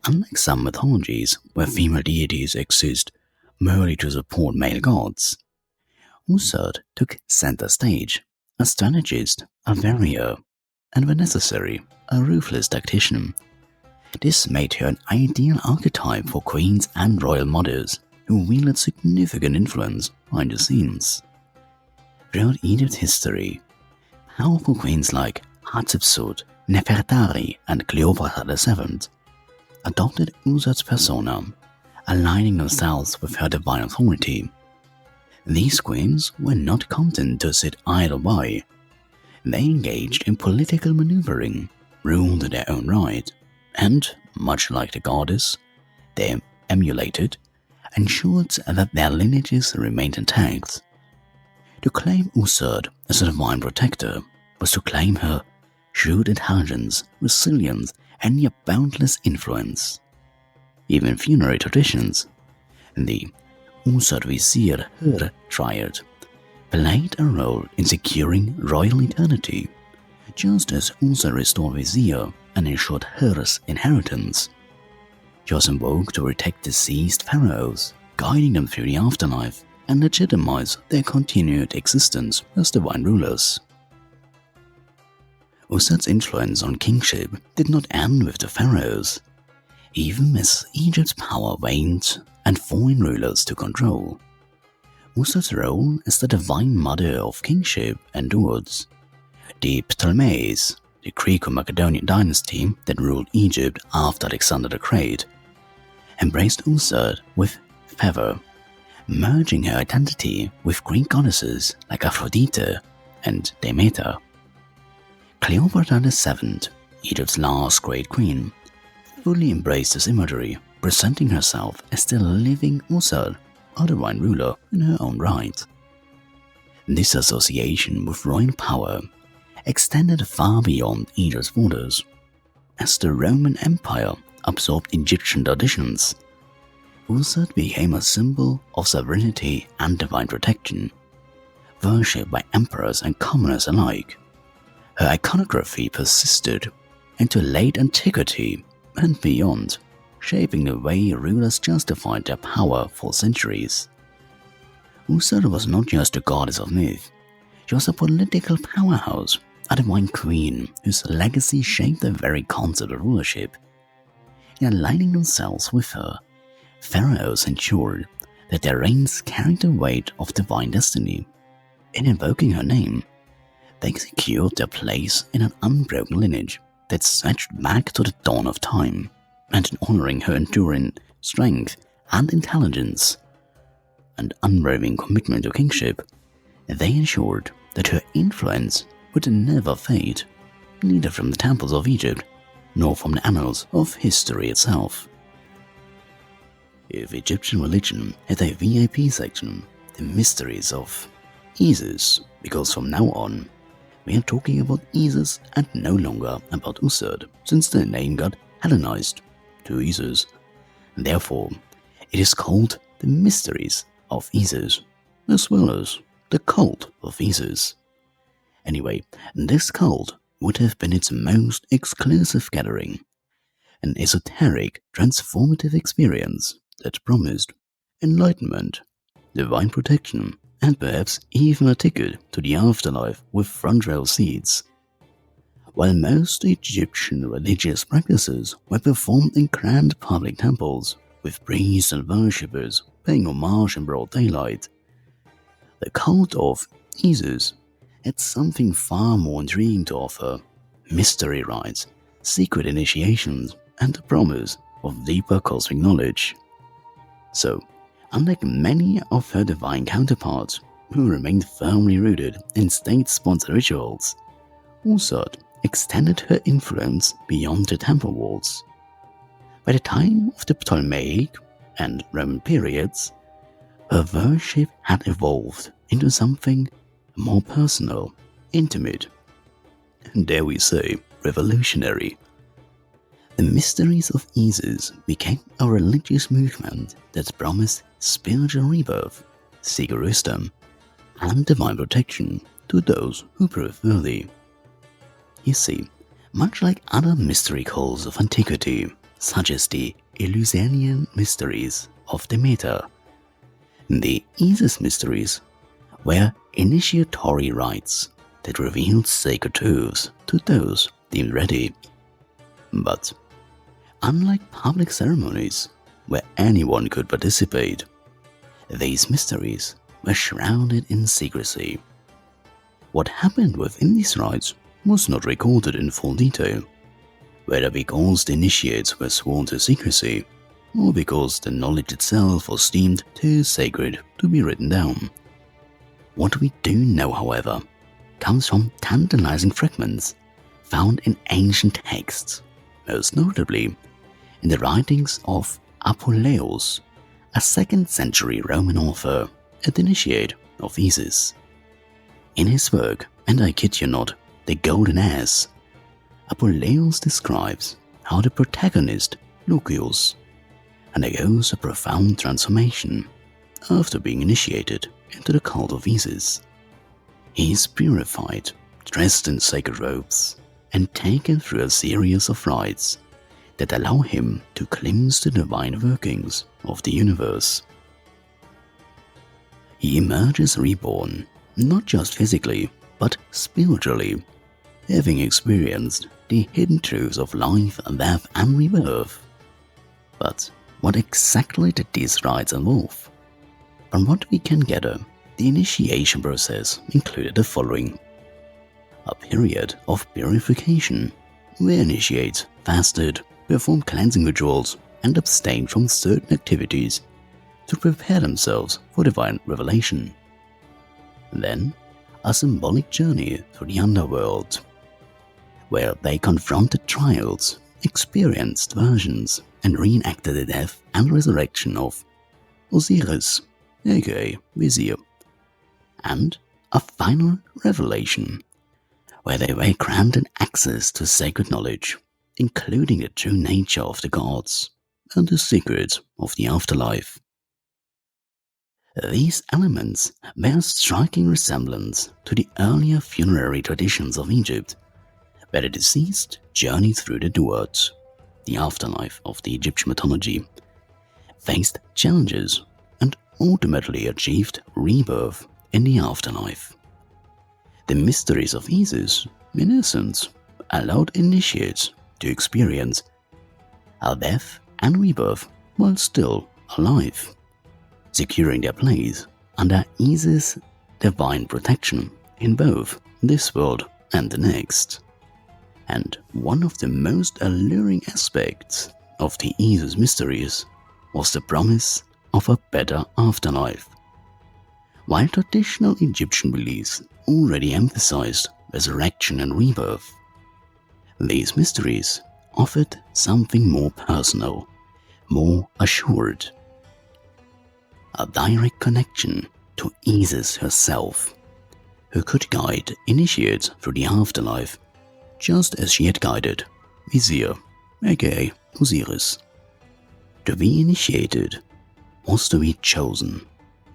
A: Unlike some mythologies where female deities exist merely to support male gods, Ūsat took center stage, a strategist, a warrior, and when necessary, a ruthless tactician. This made her an ideal archetype for queens and royal mothers who wielded significant influence behind the scenes. Throughout Egypt's history, powerful queens like Hatshepsut, Nefertari, and Cleopatra VII adopted Ūsat's persona, aligning themselves with her divine authority. These queens were not content to sit idle by. They engaged in political maneuvering, ruled in their own right, and, much like the goddess they emulated, ensured that their lineages remained intact. To claim Ūsat as a divine protector was to claim her shrewd intelligence, resilience, and near boundless influence. Even funerary traditions, the Ūsat Wesir her triad, played a role in securing royal eternity, just as Ūsat restored Wesir and ensured Her's inheritance. She was invoked to protect deceased pharaohs, guiding them through the afterlife and legitimize their continued existence as divine rulers. Ūsat's influence on kingship did not end with the pharaohs. Even as Egypt's power waned and foreign rulers took control, Ūsat's role as the divine mother of kingship endured. The Ptolemies, the Greco-Macedonian dynasty that ruled Egypt after Alexander the Great, embraced Ūsat with fervor, merging her identity with Greek goddesses like Aphrodite and Demeter. Cleopatra VII, Egypt's last great queen, fully embraced this imagery, presenting herself as the living Ūsat, a divine ruler in her own right. This association with royal power extended far beyond Egypt's borders. As the Roman Empire absorbed Egyptian traditions, Ūsat became a symbol of sovereignty and divine protection, worshipped by emperors and commoners alike. Her iconography persisted into late antiquity and beyond, shaping the way rulers justified their power for centuries. Ūsat was not just a goddess of myth, she was a political powerhouse, a divine queen whose legacy shaped the very concept of rulership. In aligning themselves with her, pharaohs ensured that their reigns carried the weight of divine destiny. In invoking her name, they secured their place in an unbroken lineage that stretched back to the dawn of time, and in honoring her enduring strength and intelligence and unwavering commitment to kingship, they ensured that her influence would never fade, neither from the temples of Egypt nor from the annals of history itself. If Egyptian religion had a VIP section, the mysteries of Isis, because from now on, we are talking about Isis and no longer about Ūsat, since the name got Hellenized to Isis. Therefore, it is called the Mysteries of Isis, as well as the Cult of Isis. Anyway, this cult would have been its most exclusive gathering, an esoteric, transformative experience that promised enlightenment, divine protection, and perhaps even a ticket to the afterlife with front row seats. While most Egyptian religious practices were performed in grand public temples, with priests and worshippers paying homage in broad daylight, the cult of Isis had something far more intriguing to offer: mystery rites, secret initiations, and the promise of deeper cosmic knowledge. So, unlike many of her divine counterparts, who remained firmly rooted in state-sponsored rituals, Ūsat extended her influence beyond the temple walls. By the time of the Ptolemaic and Roman periods, her worship had evolved into something more personal, intimate, and dare we say, revolutionary. The mysteries of Isis became a religious movement that promised spiritual rebirth, secret wisdom, and divine protection to those who prove worthy. You see, much like other mystery cults of antiquity, such as the Eleusinian mysteries of Demeter, the Isis mysteries were initiatory rites that revealed sacred truths to those deemed ready. But unlike public ceremonies where anyone could participate, these mysteries were shrouded in secrecy. what happened within these rites was not recorded in full detail, whether because the initiates were sworn to secrecy or because the knowledge itself was deemed too sacred to be written down. What we do know, however, comes from tantalizing fragments found in ancient texts, most notably in the writings of Apuleius, a 2nd century Roman author and initiate of Isis. In his work, and I kid you not, The Golden Ass, Apuleius describes how the protagonist, Lucius, undergoes a profound transformation after being initiated into the cult of Isis. He is purified, dressed in sacred robes, and taken through a series of rites that allow him to glimpse the divine workings of the universe. He emerges reborn, not just physically, but spiritually, having experienced the hidden truths of life, death, and rebirth. But what exactly did these rites involve? From what we can gather, the initiation process included the following: a period of purification, where initiates fasted, performed cleansing rituals, and abstained from certain activities to prepare themselves for divine revelation. Then, a symbolic journey through the underworld, where they confronted trials, experienced versions, and reenacted the death and resurrection of Osiris, aka Wesir, and a final revelation, where they were granted access to sacred knowledge, including the true nature of the gods and the secrets of the afterlife. These elements bear a striking resemblance to the earlier funerary traditions of Egypt, where the deceased journeyed through the Ūsat, the afterlife of the Egyptian mythology, faced challenges, and ultimately achieved rebirth in the afterlife. The mysteries of Isis, in essence, allowed initiates to experience a death and rebirth while still alive, securing their place under Isis' divine protection in both this world and the next. And one of the most alluring aspects of the Isis mysteries was the promise of a better afterlife. While traditional Egyptian beliefs already emphasized resurrection and rebirth, these mysteries offered something more personal, more assured. A direct connection to Isis herself, who could guide initiates through the afterlife just as she had guided Wesir, aka Osiris. To be initiated was to be chosen,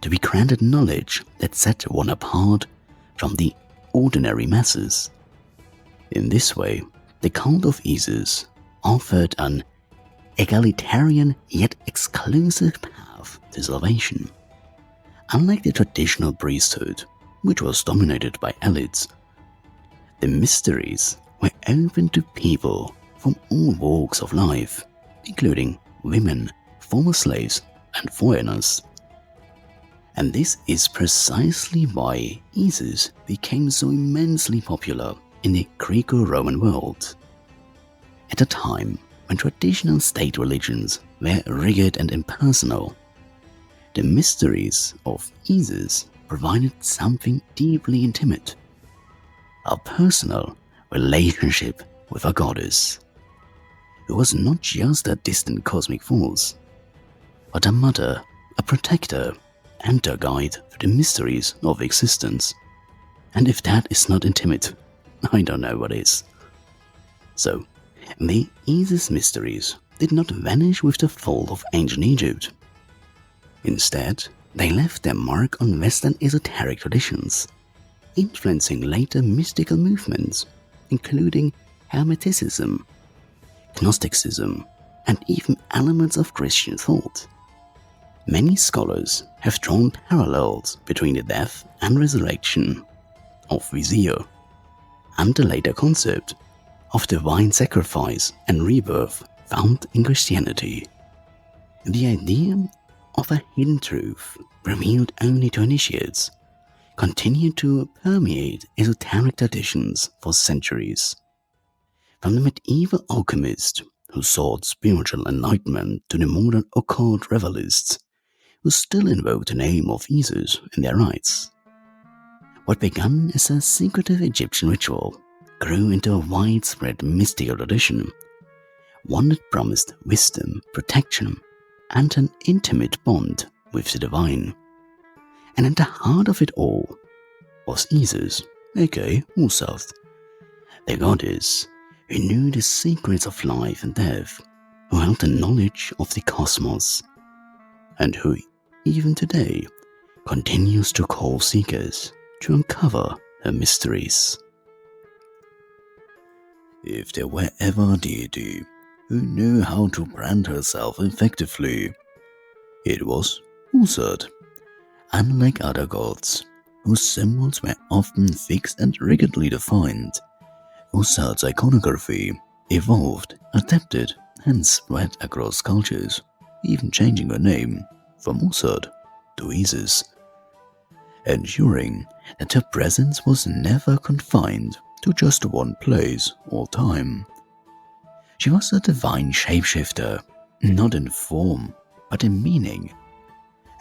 A: to be granted knowledge that set one apart from the ordinary masses. In this way, the cult of Isis offered an egalitarian yet exclusive path to salvation. Unlike the traditional priesthood, which was dominated by elites, the mysteries were open to people from all walks of life, including women, former slaves, and foreigners. And this is precisely why Isis became so immensely popular in the Greco-Roman world. At a time when traditional state religions were rigid and impersonal, the mysteries of Isis provided something deeply intimate, a personal relationship with a goddess, who was not just a distant cosmic force, but a mother, a protector, and a guide to the mysteries of existence. And if that is not intimate, I don't know what is. So, the Isis mysteries did not vanish with the fall of ancient Egypt. Instead, they left their mark on Western esoteric traditions, influencing later mystical movements, including Hermeticism, Gnosticism, and even elements of Christian thought. Many scholars have drawn parallels between the death and resurrection of Wesir and the later concept of divine sacrifice and rebirth found in Christianity. The idea of a hidden truth revealed only to initiates continued to permeate esoteric traditions for centuries. From the medieval alchemist who sought spiritual enlightenment to the modern occult revelists who still invoke the name of Isis in their rites. What began as a secretive Egyptian ritual grew into a widespread mystical tradition, one that promised wisdom, protection, and an intimate bond with the divine. And at the heart of it all was Isis, aka Ūsat, the goddess who knew the secrets of life and death, who held the knowledge of the cosmos, and who, even today, continues to call seekers to uncover her mysteries. If there were ever a deity who knew how to brand herself effectively, it was Ūsat. Unlike other gods, whose symbols were often fixed and rigidly defined, Ūsat's iconography evolved, adapted, and spread across cultures, even changing her name from Ūsat to Isis, ensuring that her presence was never confined to just one place or time. She was a divine shapeshifter, not in form, but in meaning,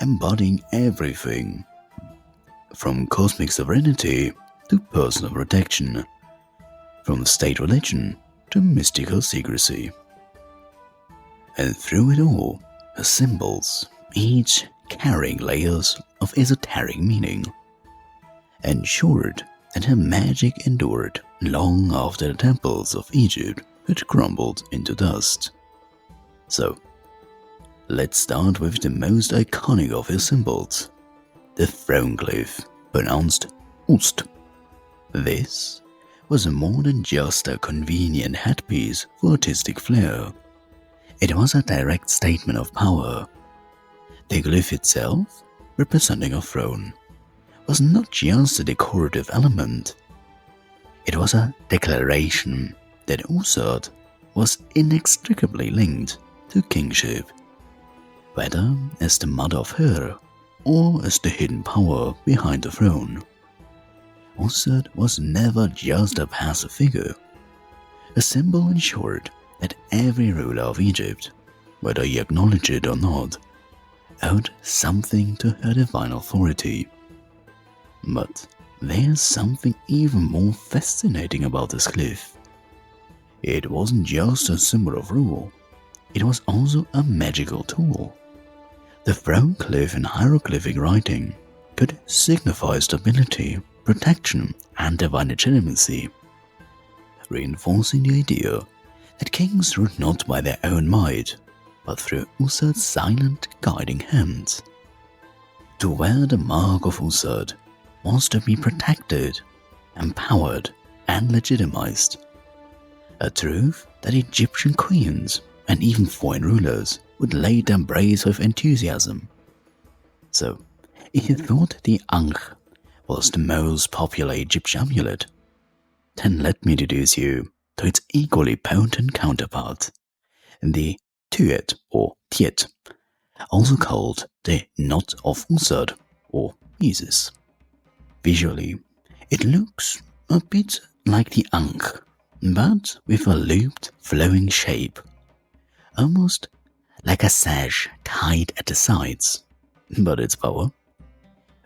A: embodying everything from cosmic sovereignty to personal protection, from state religion to mystical secrecy. And through it all, her symbols, each carrying layers of esoteric meaning, ensured that her magic endured long after the temples of Egypt had crumbled into dust. So, let's start with the most iconic of her symbols, the throne glyph, pronounced Ust. This was more than just a convenient headpiece for artistic flair. It was a direct statement of power. The glyph itself, representing a throne, was not just a decorative element. It was a declaration that Ūsat was inextricably linked to kingship, whether as the mother of her or as the hidden power behind the throne. Ūsat was never just a passive figure. A symbol ensured that every ruler of Egypt, whether he acknowledged it or not, owed something to her divine authority. But there's something even more fascinating about this glyph. It wasn't just a symbol of rule, it was also a magical tool. The throne glyph in hieroglyphic writing could signify stability, protection, and divine legitimacy, reinforcing the idea that kings ruled not by their own might, but through Ūsat's silent guiding hand. To wear the mark of Ūsat was to be protected, empowered, and legitimized, a truth that Egyptian queens and even foreign rulers would later embrace with enthusiasm. So, if you thought the Ankh was the most popular Egyptian amulet, then let me introduce you to its equally potent counterpart, the Ūsat or Tiet, also called the Knot of Ūsat or Isis. Visually, it looks a bit like the Ankh, but with a looped, flowing shape, almost like a sash tied at the sides. But its power,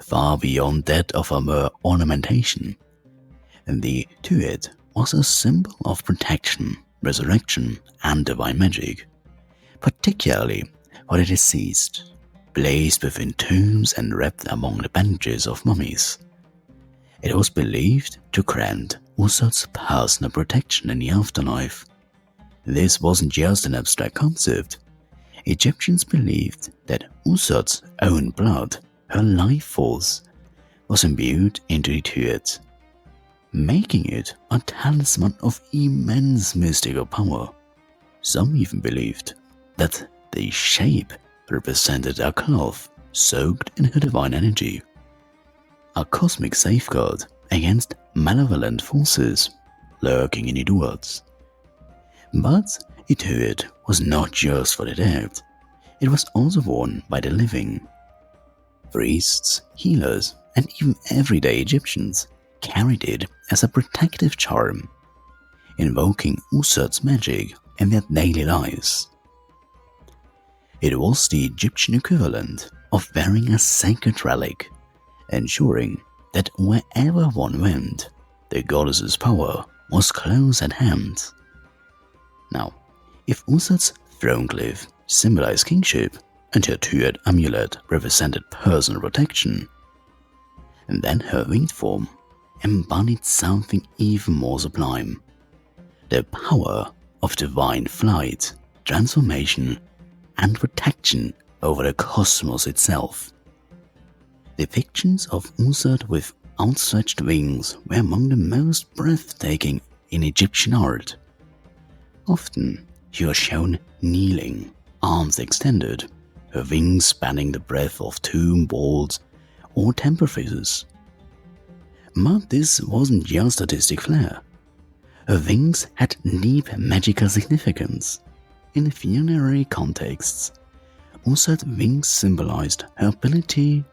A: far beyond that of a mere ornamentation. The Ūsat was a symbol of protection, resurrection, and divine magic, particularly for the deceased, placed within tombs and wrapped among the bandages of mummies. It was believed to grant Ūsat's personal protection in the afterlife. This wasn't just an abstract concept. Egyptians believed that Ūsat's own blood, her life force, was imbued into the Ūsat, making it a talisman of immense mystical power. Some even believed that the shape represented a cloth soaked in her divine energy, a cosmic safeguard against malevolent forces lurking in the woods. But the Ūsat was not just for the dead, it was also worn by the living. Priests, healers, and even everyday Egyptians carried it as a protective charm, invoking Ūsat's magic in their daily lives. It was the Egyptian equivalent of wearing a sacred relic, ensuring that wherever one went, the goddess's power was close at hand. Now, if Ūsat's throne glyph symbolized kingship and her two-head amulet represented personal protection, then her winged form embodied something even more sublime: the power of divine flight, transformation, and protection over the cosmos itself. Depictions of Ūsat with outstretched wings were among the most breathtaking in Egyptian art. Often, she was shown kneeling, arms extended, her wings spanning the breadth of tomb walls or temple faces. But this wasn't just artistic flair. Her wings had deep magical significance. In funerary contexts, Ūsat's wings symbolized her ability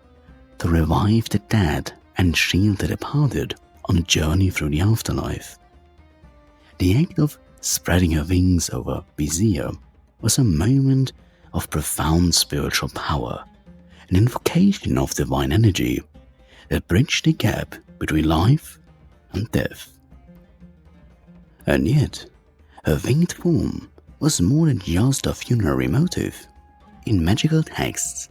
A: to revive the dead and shield the departed on a journey through the afterlife. The act of spreading her wings over Wesir was a moment of profound spiritual power, an invocation of divine energy that bridged the gap between life and death. And yet, her winged form was more than just a funerary motive. In magical texts,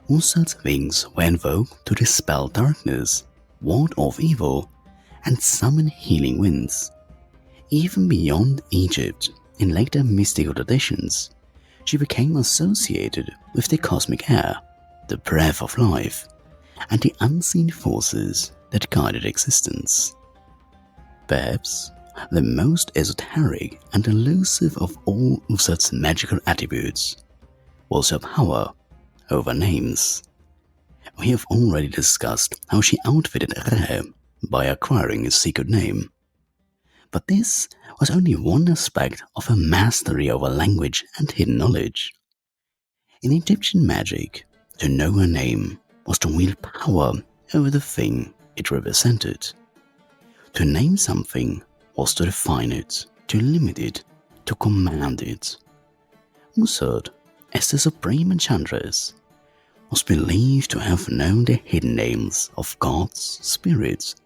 A: Ūsat's wings were invoked to dispel darkness, ward off evil, and summon healing winds. Even beyond Egypt, in later mystical traditions, she became associated with the cosmic air, the breath of life, and the unseen forces that guided existence. Perhaps the most esoteric and elusive of all Ūsat's magical attributes was her power over names. We have already discussed how she outfitted Re by acquiring his secret name. But this was only one aspect of her mastery over language and hidden knowledge. In Egyptian magic, to know her name was to wield power over the thing it represented. To name something was to define it, to limit it, to command it. Ūsat, as the supreme enchantress, was believed to have known the hidden names of gods, spirits,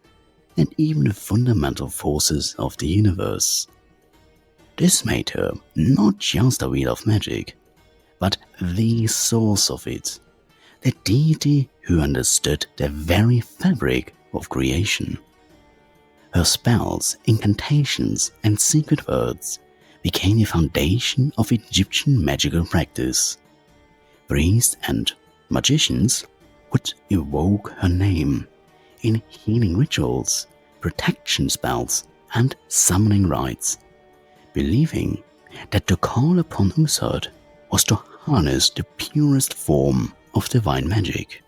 A: and even the fundamental forces of the universe. This made her not just a wheel of magic, but the source of it, the deity who understood the very fabric of creation. Her spells, incantations, and secret words became the foundation of Egyptian magical practice. Priests and magicians would evoke her name in healing rituals, protection spells, and summoning rites, believing that to call upon Ūsat was to harness the purest form of divine magic.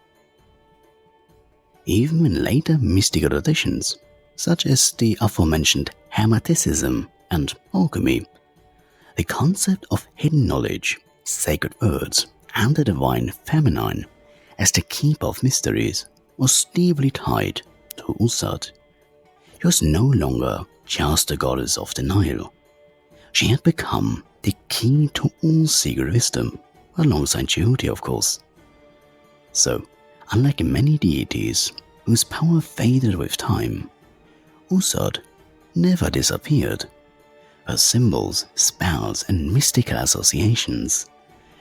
A: Even in later mystical traditions, such as the aforementioned Hermeticism and alchemy, the concept of hidden knowledge, sacred words, and the divine feminine as the keeper of mysteries was deeply tied to Ūsat. She was no longer just the goddess of the Nile. She had become the key to all secret wisdom, alongside duty, of course. So, unlike many deities whose power faded with time, Ūsat never disappeared. Her symbols, spells, and mystical associations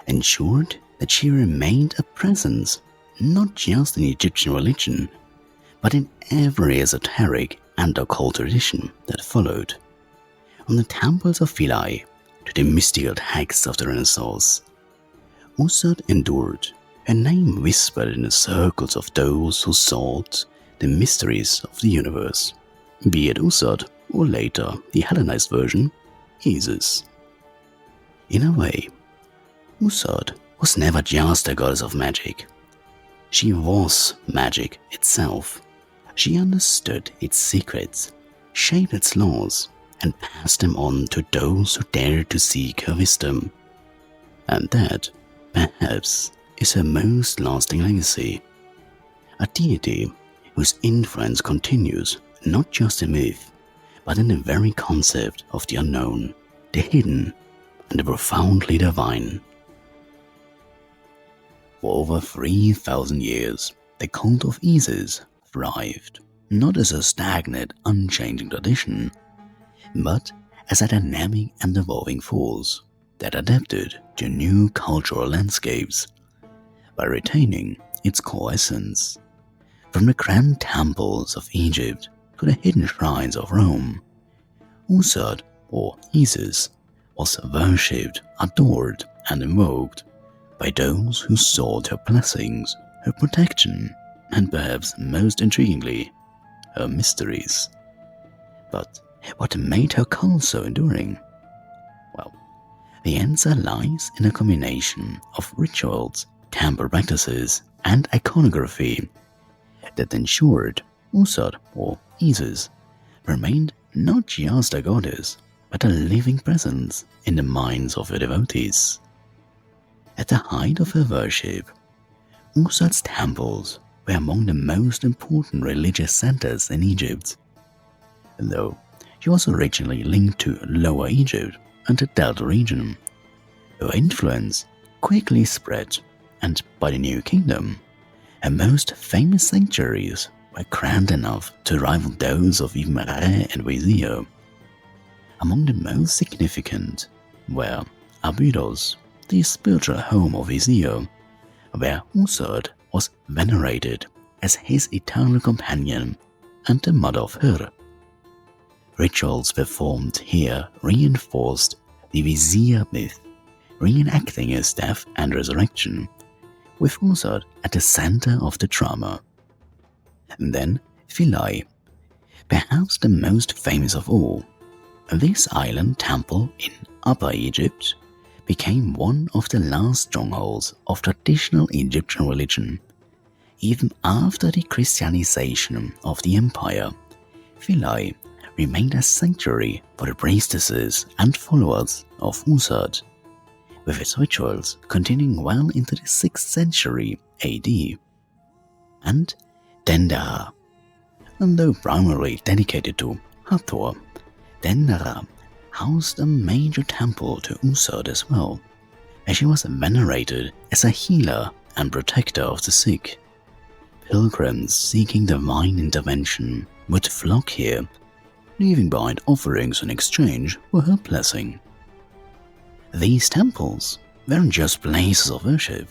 A: ensured that she remained a presence not just in Egyptian religion, but in every esoteric and occult tradition that followed. From the temples of Philae to the mystical texts of the Renaissance, Ūsat endured, her name whispered in the circles of those who sought the mysteries of the universe, be it Ūsat or later the Hellenized version, Isis. In a way, Ūsat was never just a goddess of magic. She was magic itself. She understood its secrets, shaped its laws, and passed them on to those who dared to seek her wisdom. And that, perhaps, is her most lasting legacy. a deity whose influence continues not just in myth, but in the very concept of the unknown, the hidden, and the profoundly divine. For over 3,000 years, the cult of Isis thrived, not as a stagnant, unchanging tradition, but as a dynamic and evolving force that adapted to new cultural landscapes by retaining its core essence. From the grand temples of Egypt to the hidden shrines of Rome, Ūsat, or Isis, was worshipped, adored, and invoked by those who sought her blessings, her protection, and perhaps most intriguingly, her mysteries. But what made her cult so enduring? Well, the answer lies in a combination of rituals, temple practices, and iconography that ensured Ūsat, or Isis, remained not just a goddess, but a living presence in the minds of her devotees. At the height of her worship, Ūsat's temples were among the most important religious centers in Egypt. Though she was originally linked to Lower Egypt and the Delta region, her influence quickly spread, and by the New Kingdom, her most famous sanctuaries were grand enough to rival those of even Re and Wesir. Among the most significant were Abydos, the spiritual home of Wesir, where Ūsat was venerated as his eternal companion and the mother of her. Rituals performed here reinforced the Wesir myth, reenacting his death and resurrection, with Ūsat at the center of the drama. And then Philae, perhaps the most famous of all. This island temple in Upper Egypt became one of the last strongholds of traditional Egyptian religion. Even after the Christianization of the empire, Philae remained a sanctuary for the priestesses and followers of Ūsat, with its rituals continuing well into the 6th century AD. And Dendera, though primarily dedicated to Hathor, Dendera housed a major temple to Ūsat as well, as she was venerated as a healer and protector of the sick. Pilgrims seeking divine intervention would flock here, leaving behind offerings in exchange for her blessing. These temples weren't just places of worship,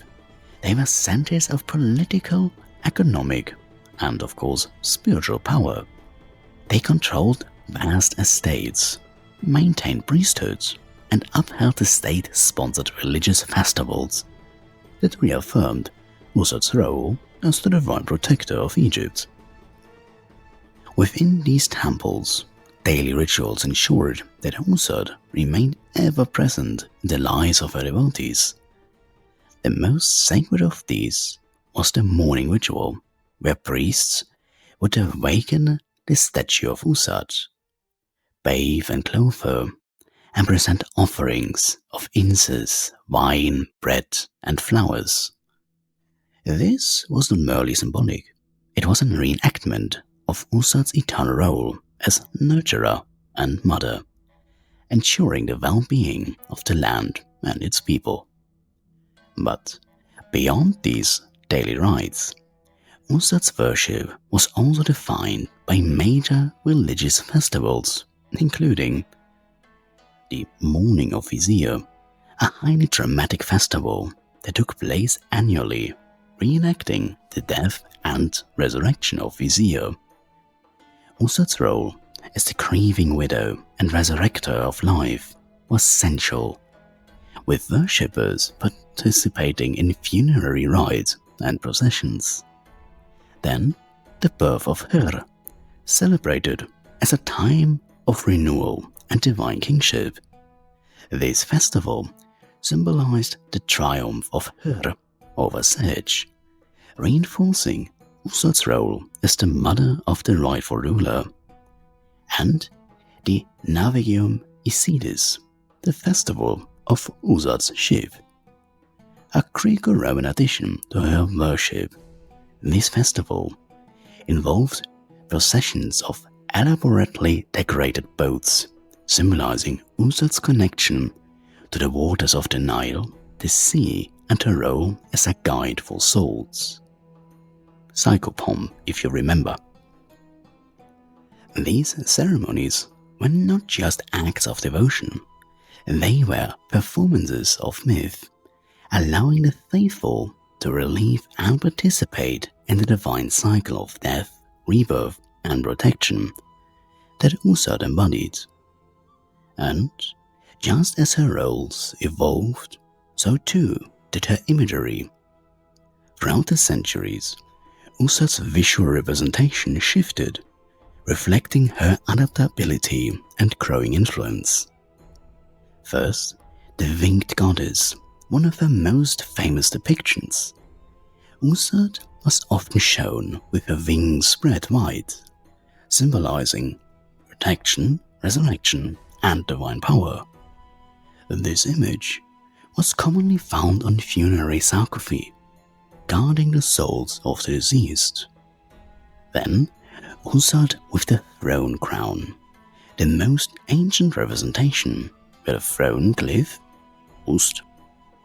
A: they were centers of political, economic, and of course spiritual power. They controlled vast estates, maintained priesthoods, and upheld the state-sponsored religious festivals that reaffirmed Ūsat's role as the divine protector of Egypt. Within these temples, daily rituals ensured that Ūsat remained ever present in the lives of her devotees. The most sacred of these was the mourning ritual, where priests would awaken the statue of Ūsat, bathe and clothe her, and present offerings of incense, wine, bread, and flowers. This was not merely symbolic, it was a reenactment of Ūsat's eternal role as nurturer and mother, ensuring the well-being of the land and its people. But beyond these daily rites, Ūsat's worship was also defined by major religious festivals, including the Mourning of Wesir, a highly dramatic festival that took place annually, reenacting the death and resurrection of Wesir. Ūsat's role as the grieving widow and resurrector of life was central, with worshippers participating in funerary rites and processions. Then, the birth of Her, celebrated as a time of renewal and divine kingship. This festival symbolized the triumph of Her over Sage, reinforcing Ūsat's role as the mother of the rightful ruler. And the Navigium Isidis, the festival of Ūsat's ship, a Greco-Roman addition to her worship, This festival involved processions of elaborately decorated boats, symbolizing Ūsat's connection to the waters of the Nile, the sea, and her role as a guide for souls. Psychopomp, if you remember. These ceremonies were not just acts of devotion, they were performances of myth, allowing the faithful to relieve and participate in the divine cycle of death, rebirth, and protection that Ūsat embodied. And just as her roles evolved, so too did her imagery. Throughout the centuries, Ūsat's visual representation shifted, reflecting her adaptability and growing influence. First, the winged goddess, one of her most famous depictions. Ūsat was often shown with her wings spread wide, symbolizing protection, resurrection, and divine power. This image was commonly found on funerary sarcophagi, guarding the souls of the deceased. Then, Ūsat with the throne crown, the most ancient representation, with a throne glyph, Ust,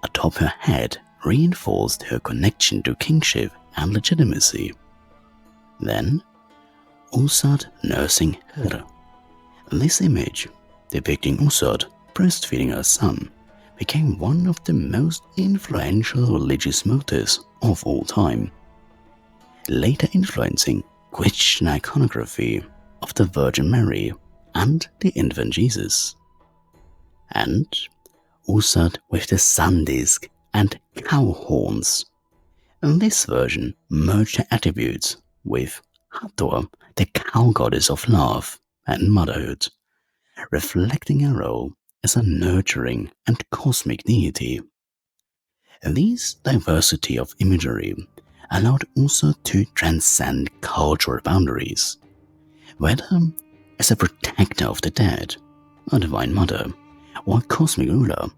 A: atop her head reinforced her connection to kingship and legitimacy. Then, Ūsat nursing her. This image, depicting Ūsat breastfeeding her son, became one of the most influential religious motifs of all time, later influencing Christian iconography of the Virgin Mary and the infant Jesus. And Ūsat with the sun disk and cow horns. In this version merged her attributes with Hathor, the cow goddess of love and motherhood, reflecting her role as a nurturing and cosmic deity. This diversity of imagery allowed Ūsat to transcend cultural boundaries, whether as a protector of the dead, a divine mother, or a cosmic ruler.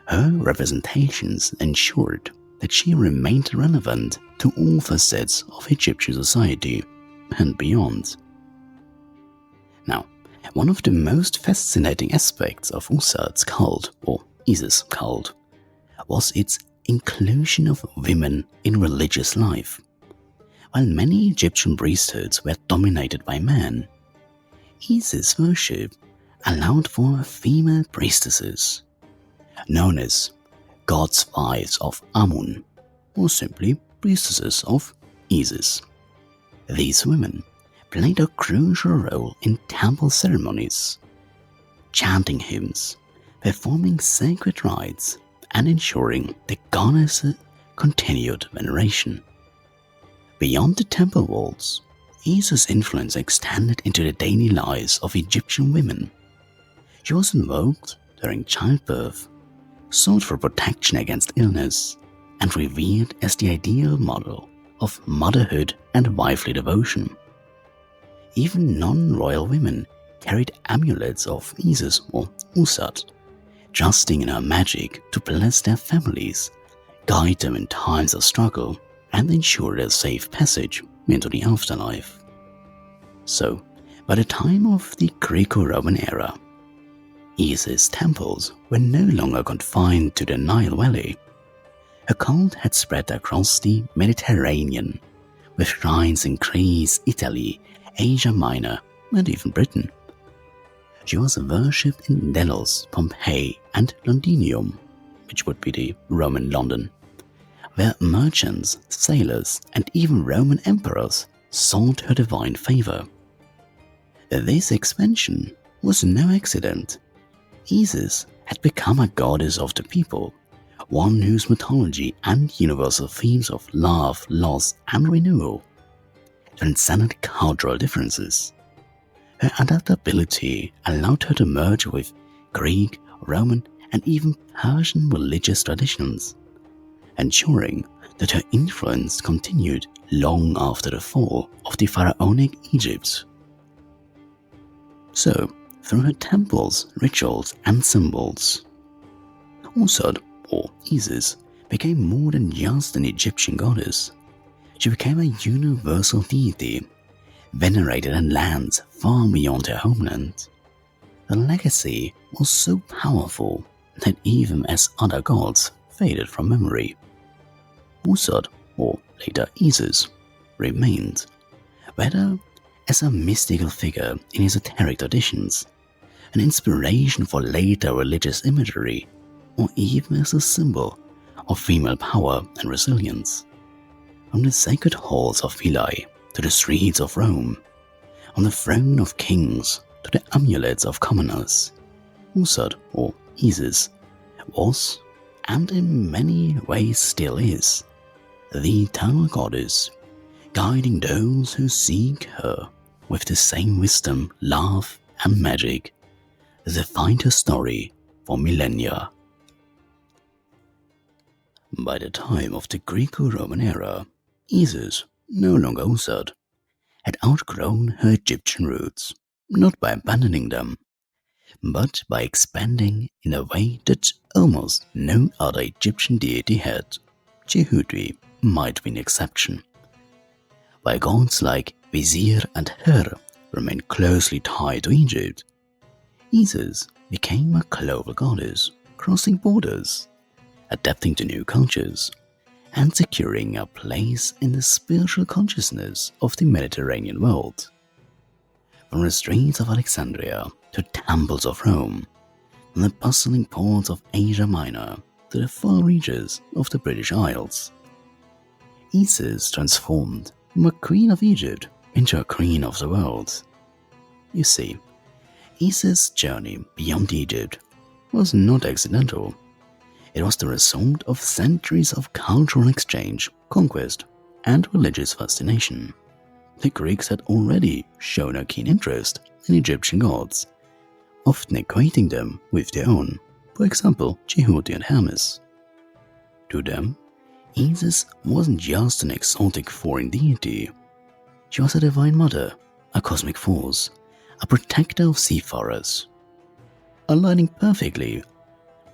A: Her representations ensured that she remained relevant to all facets of Egyptian society and beyond. Now, one of the most fascinating aspects of Ūsat's cult, or Isis cult, was its inclusion of women in religious life. While many Egyptian priesthoods were dominated by men, Isis worship allowed for female priestesses, known as God's Wives of Amun, or simply priestesses of Isis. These women played a crucial role in temple ceremonies, chanting hymns, performing sacred rites, and ensuring the goddess' continued veneration. Beyond the temple walls, Isis' influence extended into the daily lives of Egyptian women. She was invoked during childbirth, sought for protection against illness, and revered as the ideal model of motherhood and wifely devotion. Even non-royal women carried amulets of Isis or Ūsat, trusting in her magic to bless their families, guide them in times of struggle, and ensure their safe passage into the afterlife. So, by the time of the Greco-Roman era, Isis temples were no longer confined to the Nile Valley. Her cult had spread across the Mediterranean, with shrines in Greece, Italy, Asia Minor, and even Britain. She was worshipped in Delos, Pompeii, and Londinium, which would be the Roman London, where merchants, sailors, and even Roman emperors sought her divine favor. This expansion was no accident. Isis had become a goddess of the people, one whose mythology and universal themes of love, loss, and renewal transcended cultural differences. Her adaptability allowed her to merge with Greek, Roman, and even Persian religious traditions, ensuring that her influence continued long after the fall of the pharaonic Egypt. So, through her temples, rituals, and symbols, Ūsat, or Isis, became more than just an Egyptian goddess. She became a universal deity, venerated in lands far beyond her homeland. The legacy was so powerful that even as other gods faded from memory, Ūsat, or later Isis, remained, whether as a mystical figure in esoteric traditions, an inspiration for later religious imagery, or even as a symbol of female power and resilience. From the sacred halls of Philae to the streets of Rome, on the throne of kings to the amulets of commoners, Ūsat, or Isis, was, and in many ways still is, the eternal goddess, guiding those who seek her with the same wisdom, love, and magic that defined her story for millennia. By the time of the Greco-Roman era, Isis, no longer Ūsat, had outgrown her Egyptian roots, not by abandoning them, but by expanding in a way that almost no other Egyptian deity had. Ģeūtwi might be an exception. While gods like Wesir and Her remained closely tied to Egypt, Isis became a global goddess, crossing borders, adapting to new cultures, and securing a place in the spiritual consciousness of the Mediterranean world. From the streets of Alexandria to temples of Rome, from the bustling ports of Asia Minor to the far reaches of the British Isles, Isis transformed from a queen of Egypt into a queen of the world. You see, Isis' journey beyond Egypt was not accidental. It was the result of centuries of cultural exchange, conquest, and religious fascination. The Greeks had already shown a keen interest in Egyptian gods, often equating them with their own, for example, Ģeūtwi and Hermes. To them, Isis wasn't just an exotic foreign deity. She was a divine mother, a cosmic force, a protector of seafarers, aligning perfectly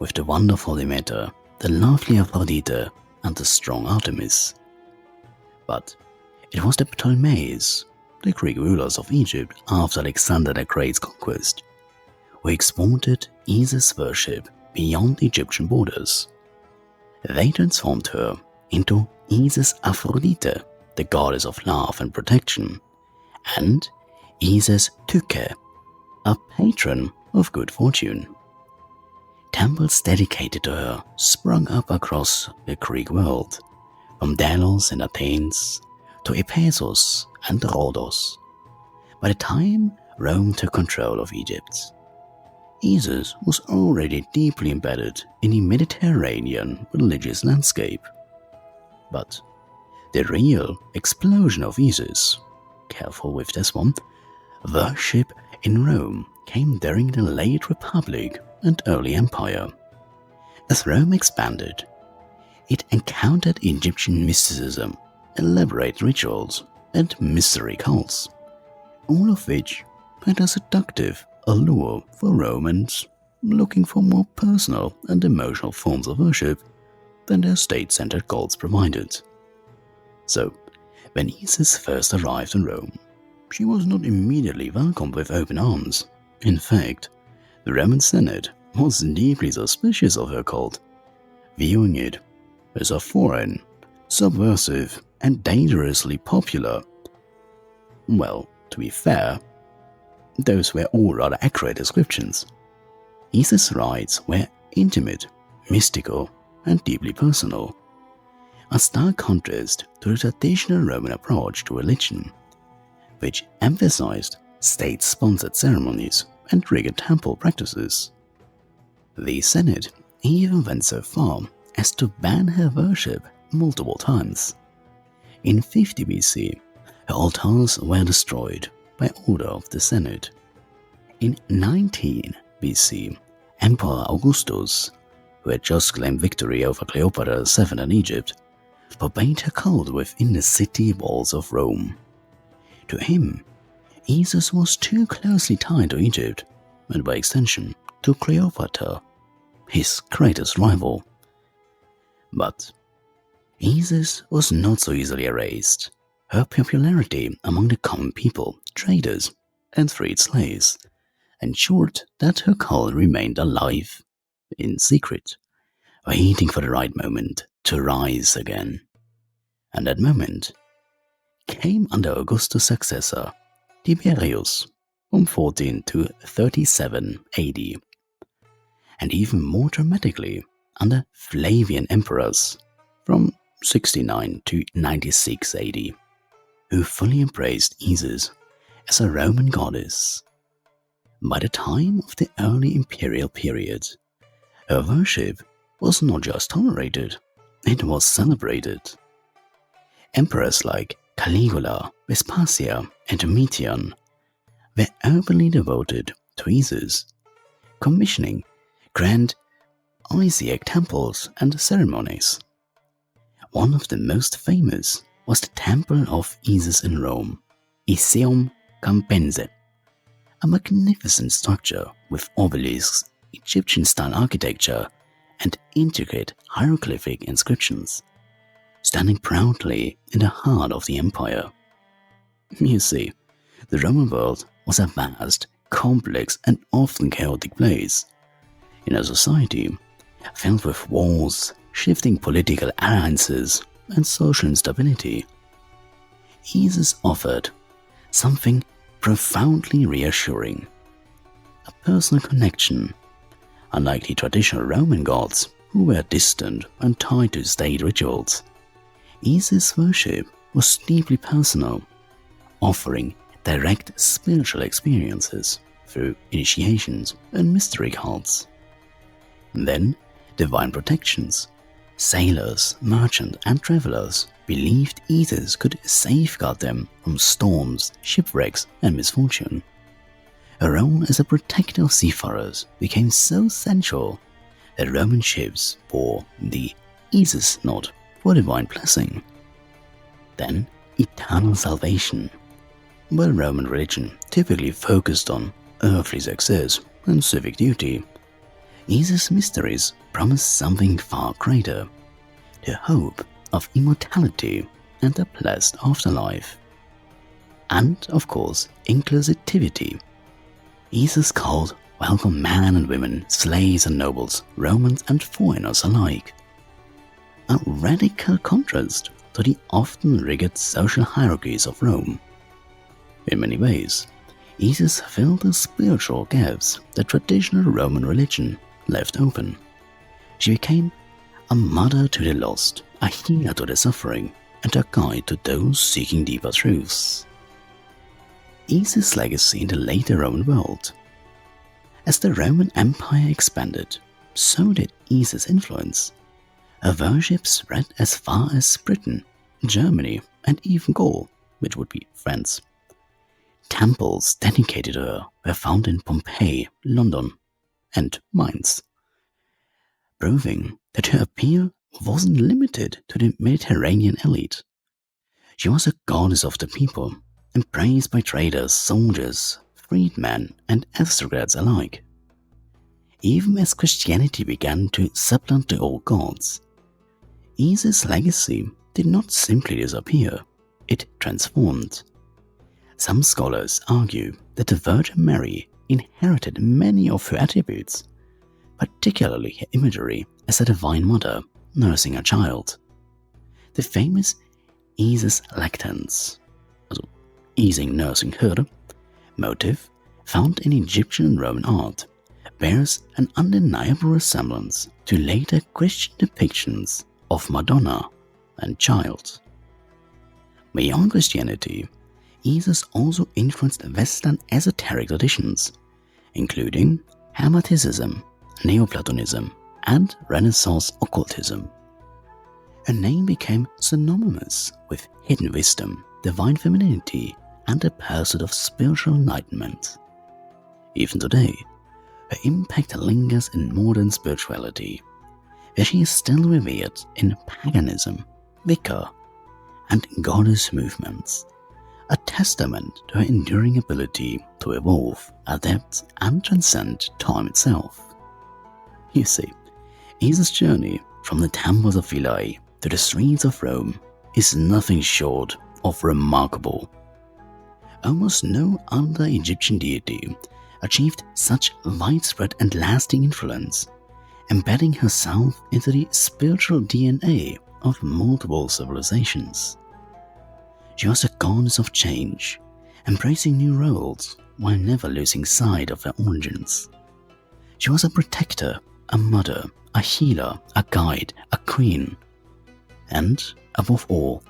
A: with the wonderful Demeter, the lovely Aphrodite, and the strong Artemis. But it was the Ptolemies, the Greek rulers of Egypt after Alexander the Great's conquest, who exported Isis worship beyond Egyptian borders. They transformed her into Isis Aphrodite, the goddess of love and protection, and Isis Tyche, a patron of good fortune. Temples dedicated to her sprung up across the Greek world, from Delos in Athens to Ephesus and Rhodos. By the time Rome took control of Egypt, Isis was already deeply embedded in the Mediterranean religious landscape. But the real explosion of Isis, careful with this one, worship in Rome came during the late Republic and early Empire. As Rome expanded, it encountered Egyptian mysticism, elaborate rituals, and mystery cults, all of which had a seductive allure for Romans looking for more personal and emotional forms of worship than their state-centered cults provided. So, when Isis first arrived in Rome, she was not immediately welcomed with open arms. In fact, the Roman Senate was deeply suspicious of her cult, viewing it as a foreign, subversive, and dangerously popular. Well, to be fair, those were all rather accurate descriptions. Isis' rites were intimate, mystical, and deeply personal, a stark contrast to the traditional Roman approach to religion, which emphasized state-sponsored ceremonies and rigid temple practices. The Senate even went so far as to ban her worship multiple times. In 50 BC, her altars were destroyed by order of the Senate. In 19 BC, Emperor Augustus, who had just claimed victory over Cleopatra VII in Egypt, forbade her cult within the city walls of Rome. To him, Isis was too closely tied to Egypt, and by extension to Cleopatra, his greatest rival. But Isis was not so easily erased. Her popularity among the common people, traders, and freed slaves ensured that her cult remained alive, in secret, waiting for the right moment to rise again. And that moment came under Augustus' successor, Tiberius, from 14 to 37 AD, and even more dramatically under Flavian emperors from 69 to 96 AD, who fully embraced Isis as a Roman goddess. By the time of the early imperial period, her worship was not just tolerated, it was celebrated. Emperors like Caligula, Vespasia, and Domitian were openly devoted to Isis, commissioning grand Ōsat temples and ceremonies. One of the most famous was the Temple of Isis in Rome, Iseum Campense, a magnificent structure with obelisks, Egyptian-style architecture, and intricate hieroglyphic inscriptions, standing proudly in the heart of the empire. You see, the Roman world was a vast, complex, and often chaotic place, in a society filled with wars, shifting political alliances, and social instability. Isis offered something profoundly reassuring: a personal connection. Unlike the traditional Roman gods, who were distant and tied to state rituals, Isis' worship was deeply personal, offering direct spiritual experiences through initiations and mystery cults. Then, divine protections. Sailors, merchants, and travelers believed Isis could safeguard them from storms, shipwrecks, and misfortune. Her role as a protector of seafarers became so central that Roman ships bore the Isis knot for divine blessing. Then, eternal salvation. While Roman religion typically focused on earthly success and civic duty, Isis' mysteries promise something far greater: the hope of immortality and a blessed afterlife. And, of course, inclusivity. Isis' cult welcomed men and women, slaves and nobles, Romans and foreigners alike. A radical contrast to the often rigid social hierarchies of Rome. In many ways, Isis filled the spiritual gaps that traditional Roman religion left open. She became a mother to the lost, a healer to the suffering, and a guide to those seeking deeper truths. Isis' legacy in the later Roman world. As the Roman Empire expanded, so did Isis' influence. Her worship spread as far as Britain, Germany, and even Gaul, which would be France. Temples dedicated to her were found in Pompeii, London, and Mainz, proving that her appeal wasn't limited to the Mediterranean elite. She was a goddess of the people, embraced by traders, soldiers, freedmen, and aristocrats alike. Even as Christianity began to supplant the old gods, Isis' legacy did not simply disappear, it transformed. Some scholars argue that the Virgin Mary inherited many of her attributes, particularly her imagery as a divine mother nursing a child. The famous Isis lactans, also easing nursing her, motif found in Egyptian and Roman art bears an undeniable resemblance to later Christian depictions of Madonna and child. Beyond Christianity, Isis also influenced Western esoteric traditions, including Hermeticism, Neoplatonism, and Renaissance occultism. Her name became synonymous with hidden wisdom, divine femininity, and the pursuit of spiritual enlightenment. Even today, her impact lingers in modern spirituality, where she is still revered in paganism, Wicca, and goddess movements, a testament to her enduring ability to evolve, adapt, and transcend time itself. You see, Isis' journey from the temples of Philae to the streets of Rome is nothing short of remarkable. Almost no other Egyptian deity achieved such widespread and lasting influence, embedding herself into the spiritual DNA of multiple civilizations. She was a goddess of change, embracing new roles while never losing sight of her origins. She was a protector, a mother, a healer, a guide, a queen, and, above all,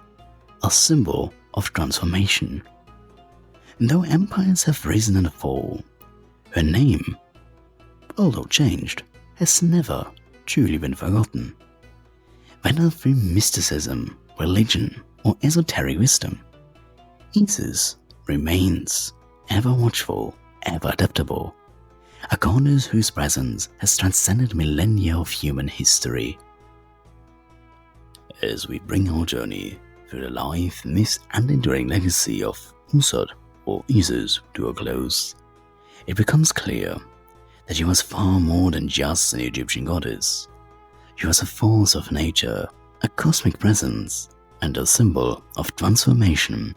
A: a symbol of transformation. Though empires have risen and fallen, her name, although changed, has never truly been forgotten. Whether through mysticism, religion, or esoteric wisdom, Isis remains ever watchful, ever adaptable, a goddess whose presence has transcended millennia of human history. As we bring our journey through the life, myth, and enduring legacy of Ūsat, or Isis, to a close, it becomes clear that she was far more than just an Egyptian goddess. She was a force of nature, a cosmic presence, and a symbol of transformation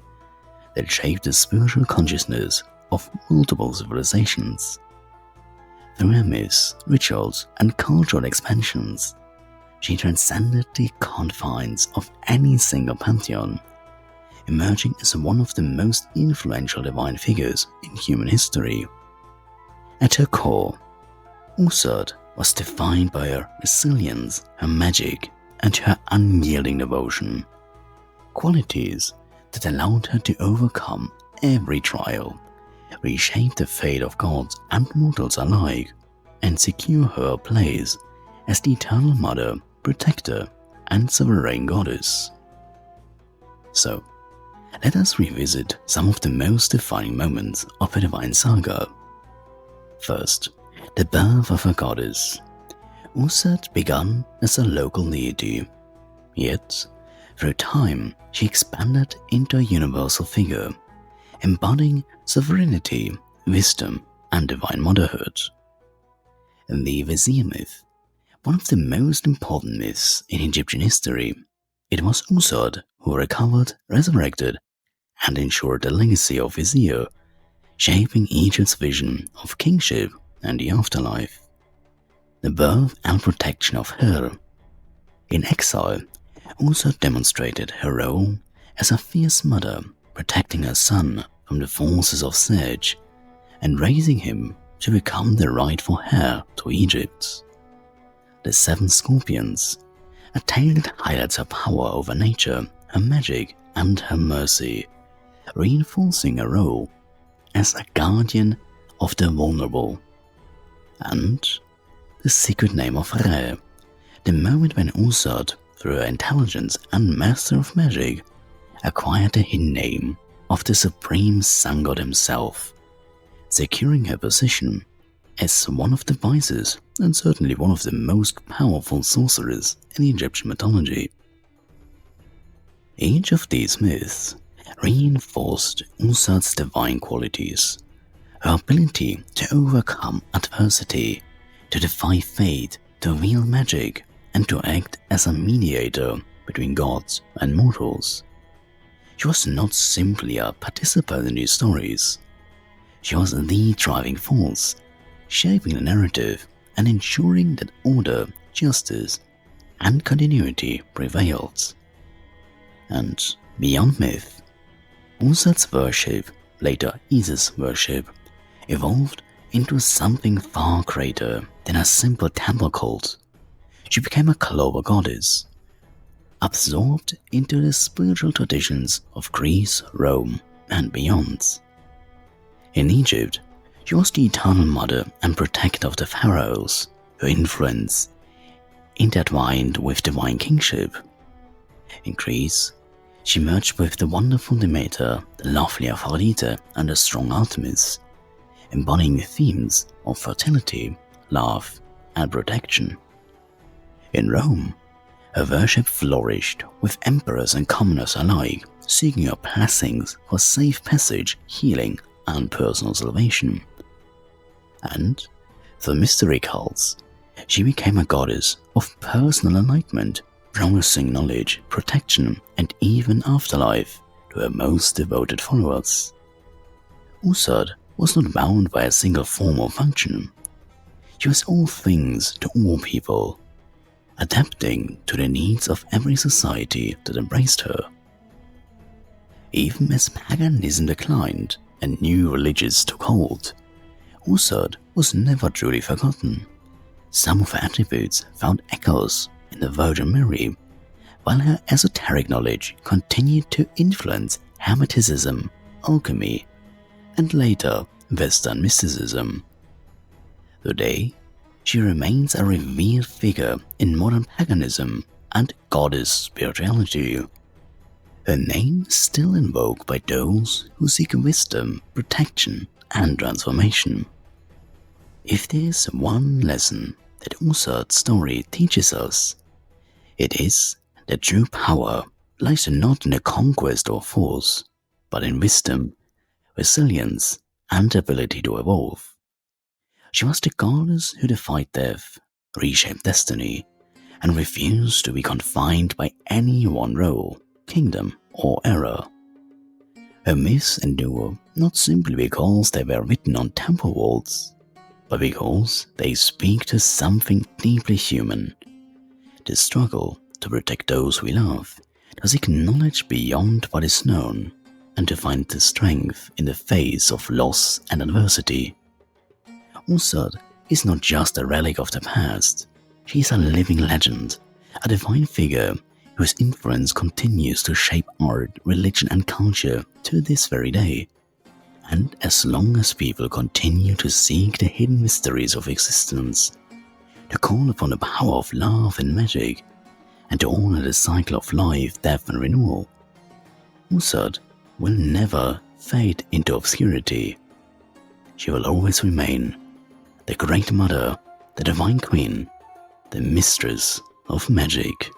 A: that shaped the spiritual consciousness of multiple civilizations. Through her myths, rituals, and cultural expansions, she transcended the confines of any single pantheon, emerging as one of the most influential divine figures in human history. At her core, Ūsat was defined by her resilience, her magic, and her unyielding devotion, qualities that allowed her to overcome every trial, reshape the fate of gods and mortals alike, and secure her place as the eternal mother, protector, and sovereign goddess. So, let us revisit some of the most defining moments of a divine saga. First, the birth of a goddess. Ūsat began as a local deity, yet, through time, she expanded into a universal figure, embodying sovereignty, wisdom, and divine motherhood. In the Wesir myth, one of the most important myths in Egyptian history, it was Ūsat who recovered, resurrected, and ensured the legacy of Wesir, shaping Egypt's vision of kingship and the afterlife. The birth and protection of her. In exile, Ūsat demonstrated her role as a fierce mother, protecting her son from the forces of siege and raising him to become the rightful heir to Egypt. The Seven Scorpions, a tale that highlights her power over nature, her magic, and her mercy, reinforcing her role as a guardian of the vulnerable. And the secret name of Re, the moment when Ūsat, through her intelligence and master of magic, acquired the hidden name of the supreme sun god himself, securing her position as one of the wisest and certainly one of the most powerful sorcerers in Egyptian mythology. Each of these myths reinforced Ūsat's divine qualities, her ability to overcome adversity, to defy fate, to wield magic, and to act as a mediator between gods and mortals. She was not simply a participant in these stories. She was the driving force, shaping the narrative and ensuring that order, justice, and continuity prevailed. And beyond myth, Ūsat's worship, later Isis worship, evolved into something far greater than a simple temple cult. She became a global goddess, absorbed into the spiritual traditions of Greece, Rome, and beyond. In Egypt, she was the eternal mother and protector of the pharaohs, her influence intertwined with divine kingship. In Greece, she merged with the wonderful Demeter, the lovely Aphrodite, and the strong Artemis, embodying themes of fertility, love, and protection. In Rome, her worship flourished, with emperors and commoners alike seeking her blessings for safe passage, healing, and personal salvation. And, through mystery cults, she became a goddess of personal enlightenment, promising knowledge, protection, and even afterlife to her most devoted followers. Ūsat was not bound by a single form or function. She was all things to all people, adapting to the needs of every society that embraced her. Even as paganism declined and new religions took hold, Ūsat was never truly forgotten. Some of her attributes found echoes in the Virgin Mary, while her esoteric knowledge continued to influence Hermeticism, alchemy, and later Western mysticism. Today, she remains a revered figure in modern paganism and goddess spirituality. Her name is still invoked by those who seek wisdom, protection, and transformation. If there is one lesson that Ūsat's story teaches us, it is that true power lies not in the conquest or force, but in wisdom, resilience, and ability to evolve. She was the goddess who defied death, reshaped destiny, and refused to be confined by any one role, kingdom, or era. Her myths endure not simply because they were written on temple walls, but because they speak to something deeply human: the struggle to protect those we love, to seek knowledge beyond what is known, and to find the strength in the face of loss and adversity. Ūsat is not just a relic of the past, she is a living legend, a divine figure whose influence continues to shape art, religion, and culture to this very day. And as long as people continue to seek the hidden mysteries of existence, to call upon the power of love and magic, and to honor the cycle of life, death, and renewal, Ūsat will never fade into obscurity. She will always remain the Great Mother, the Divine Queen, the Mistress of Magic.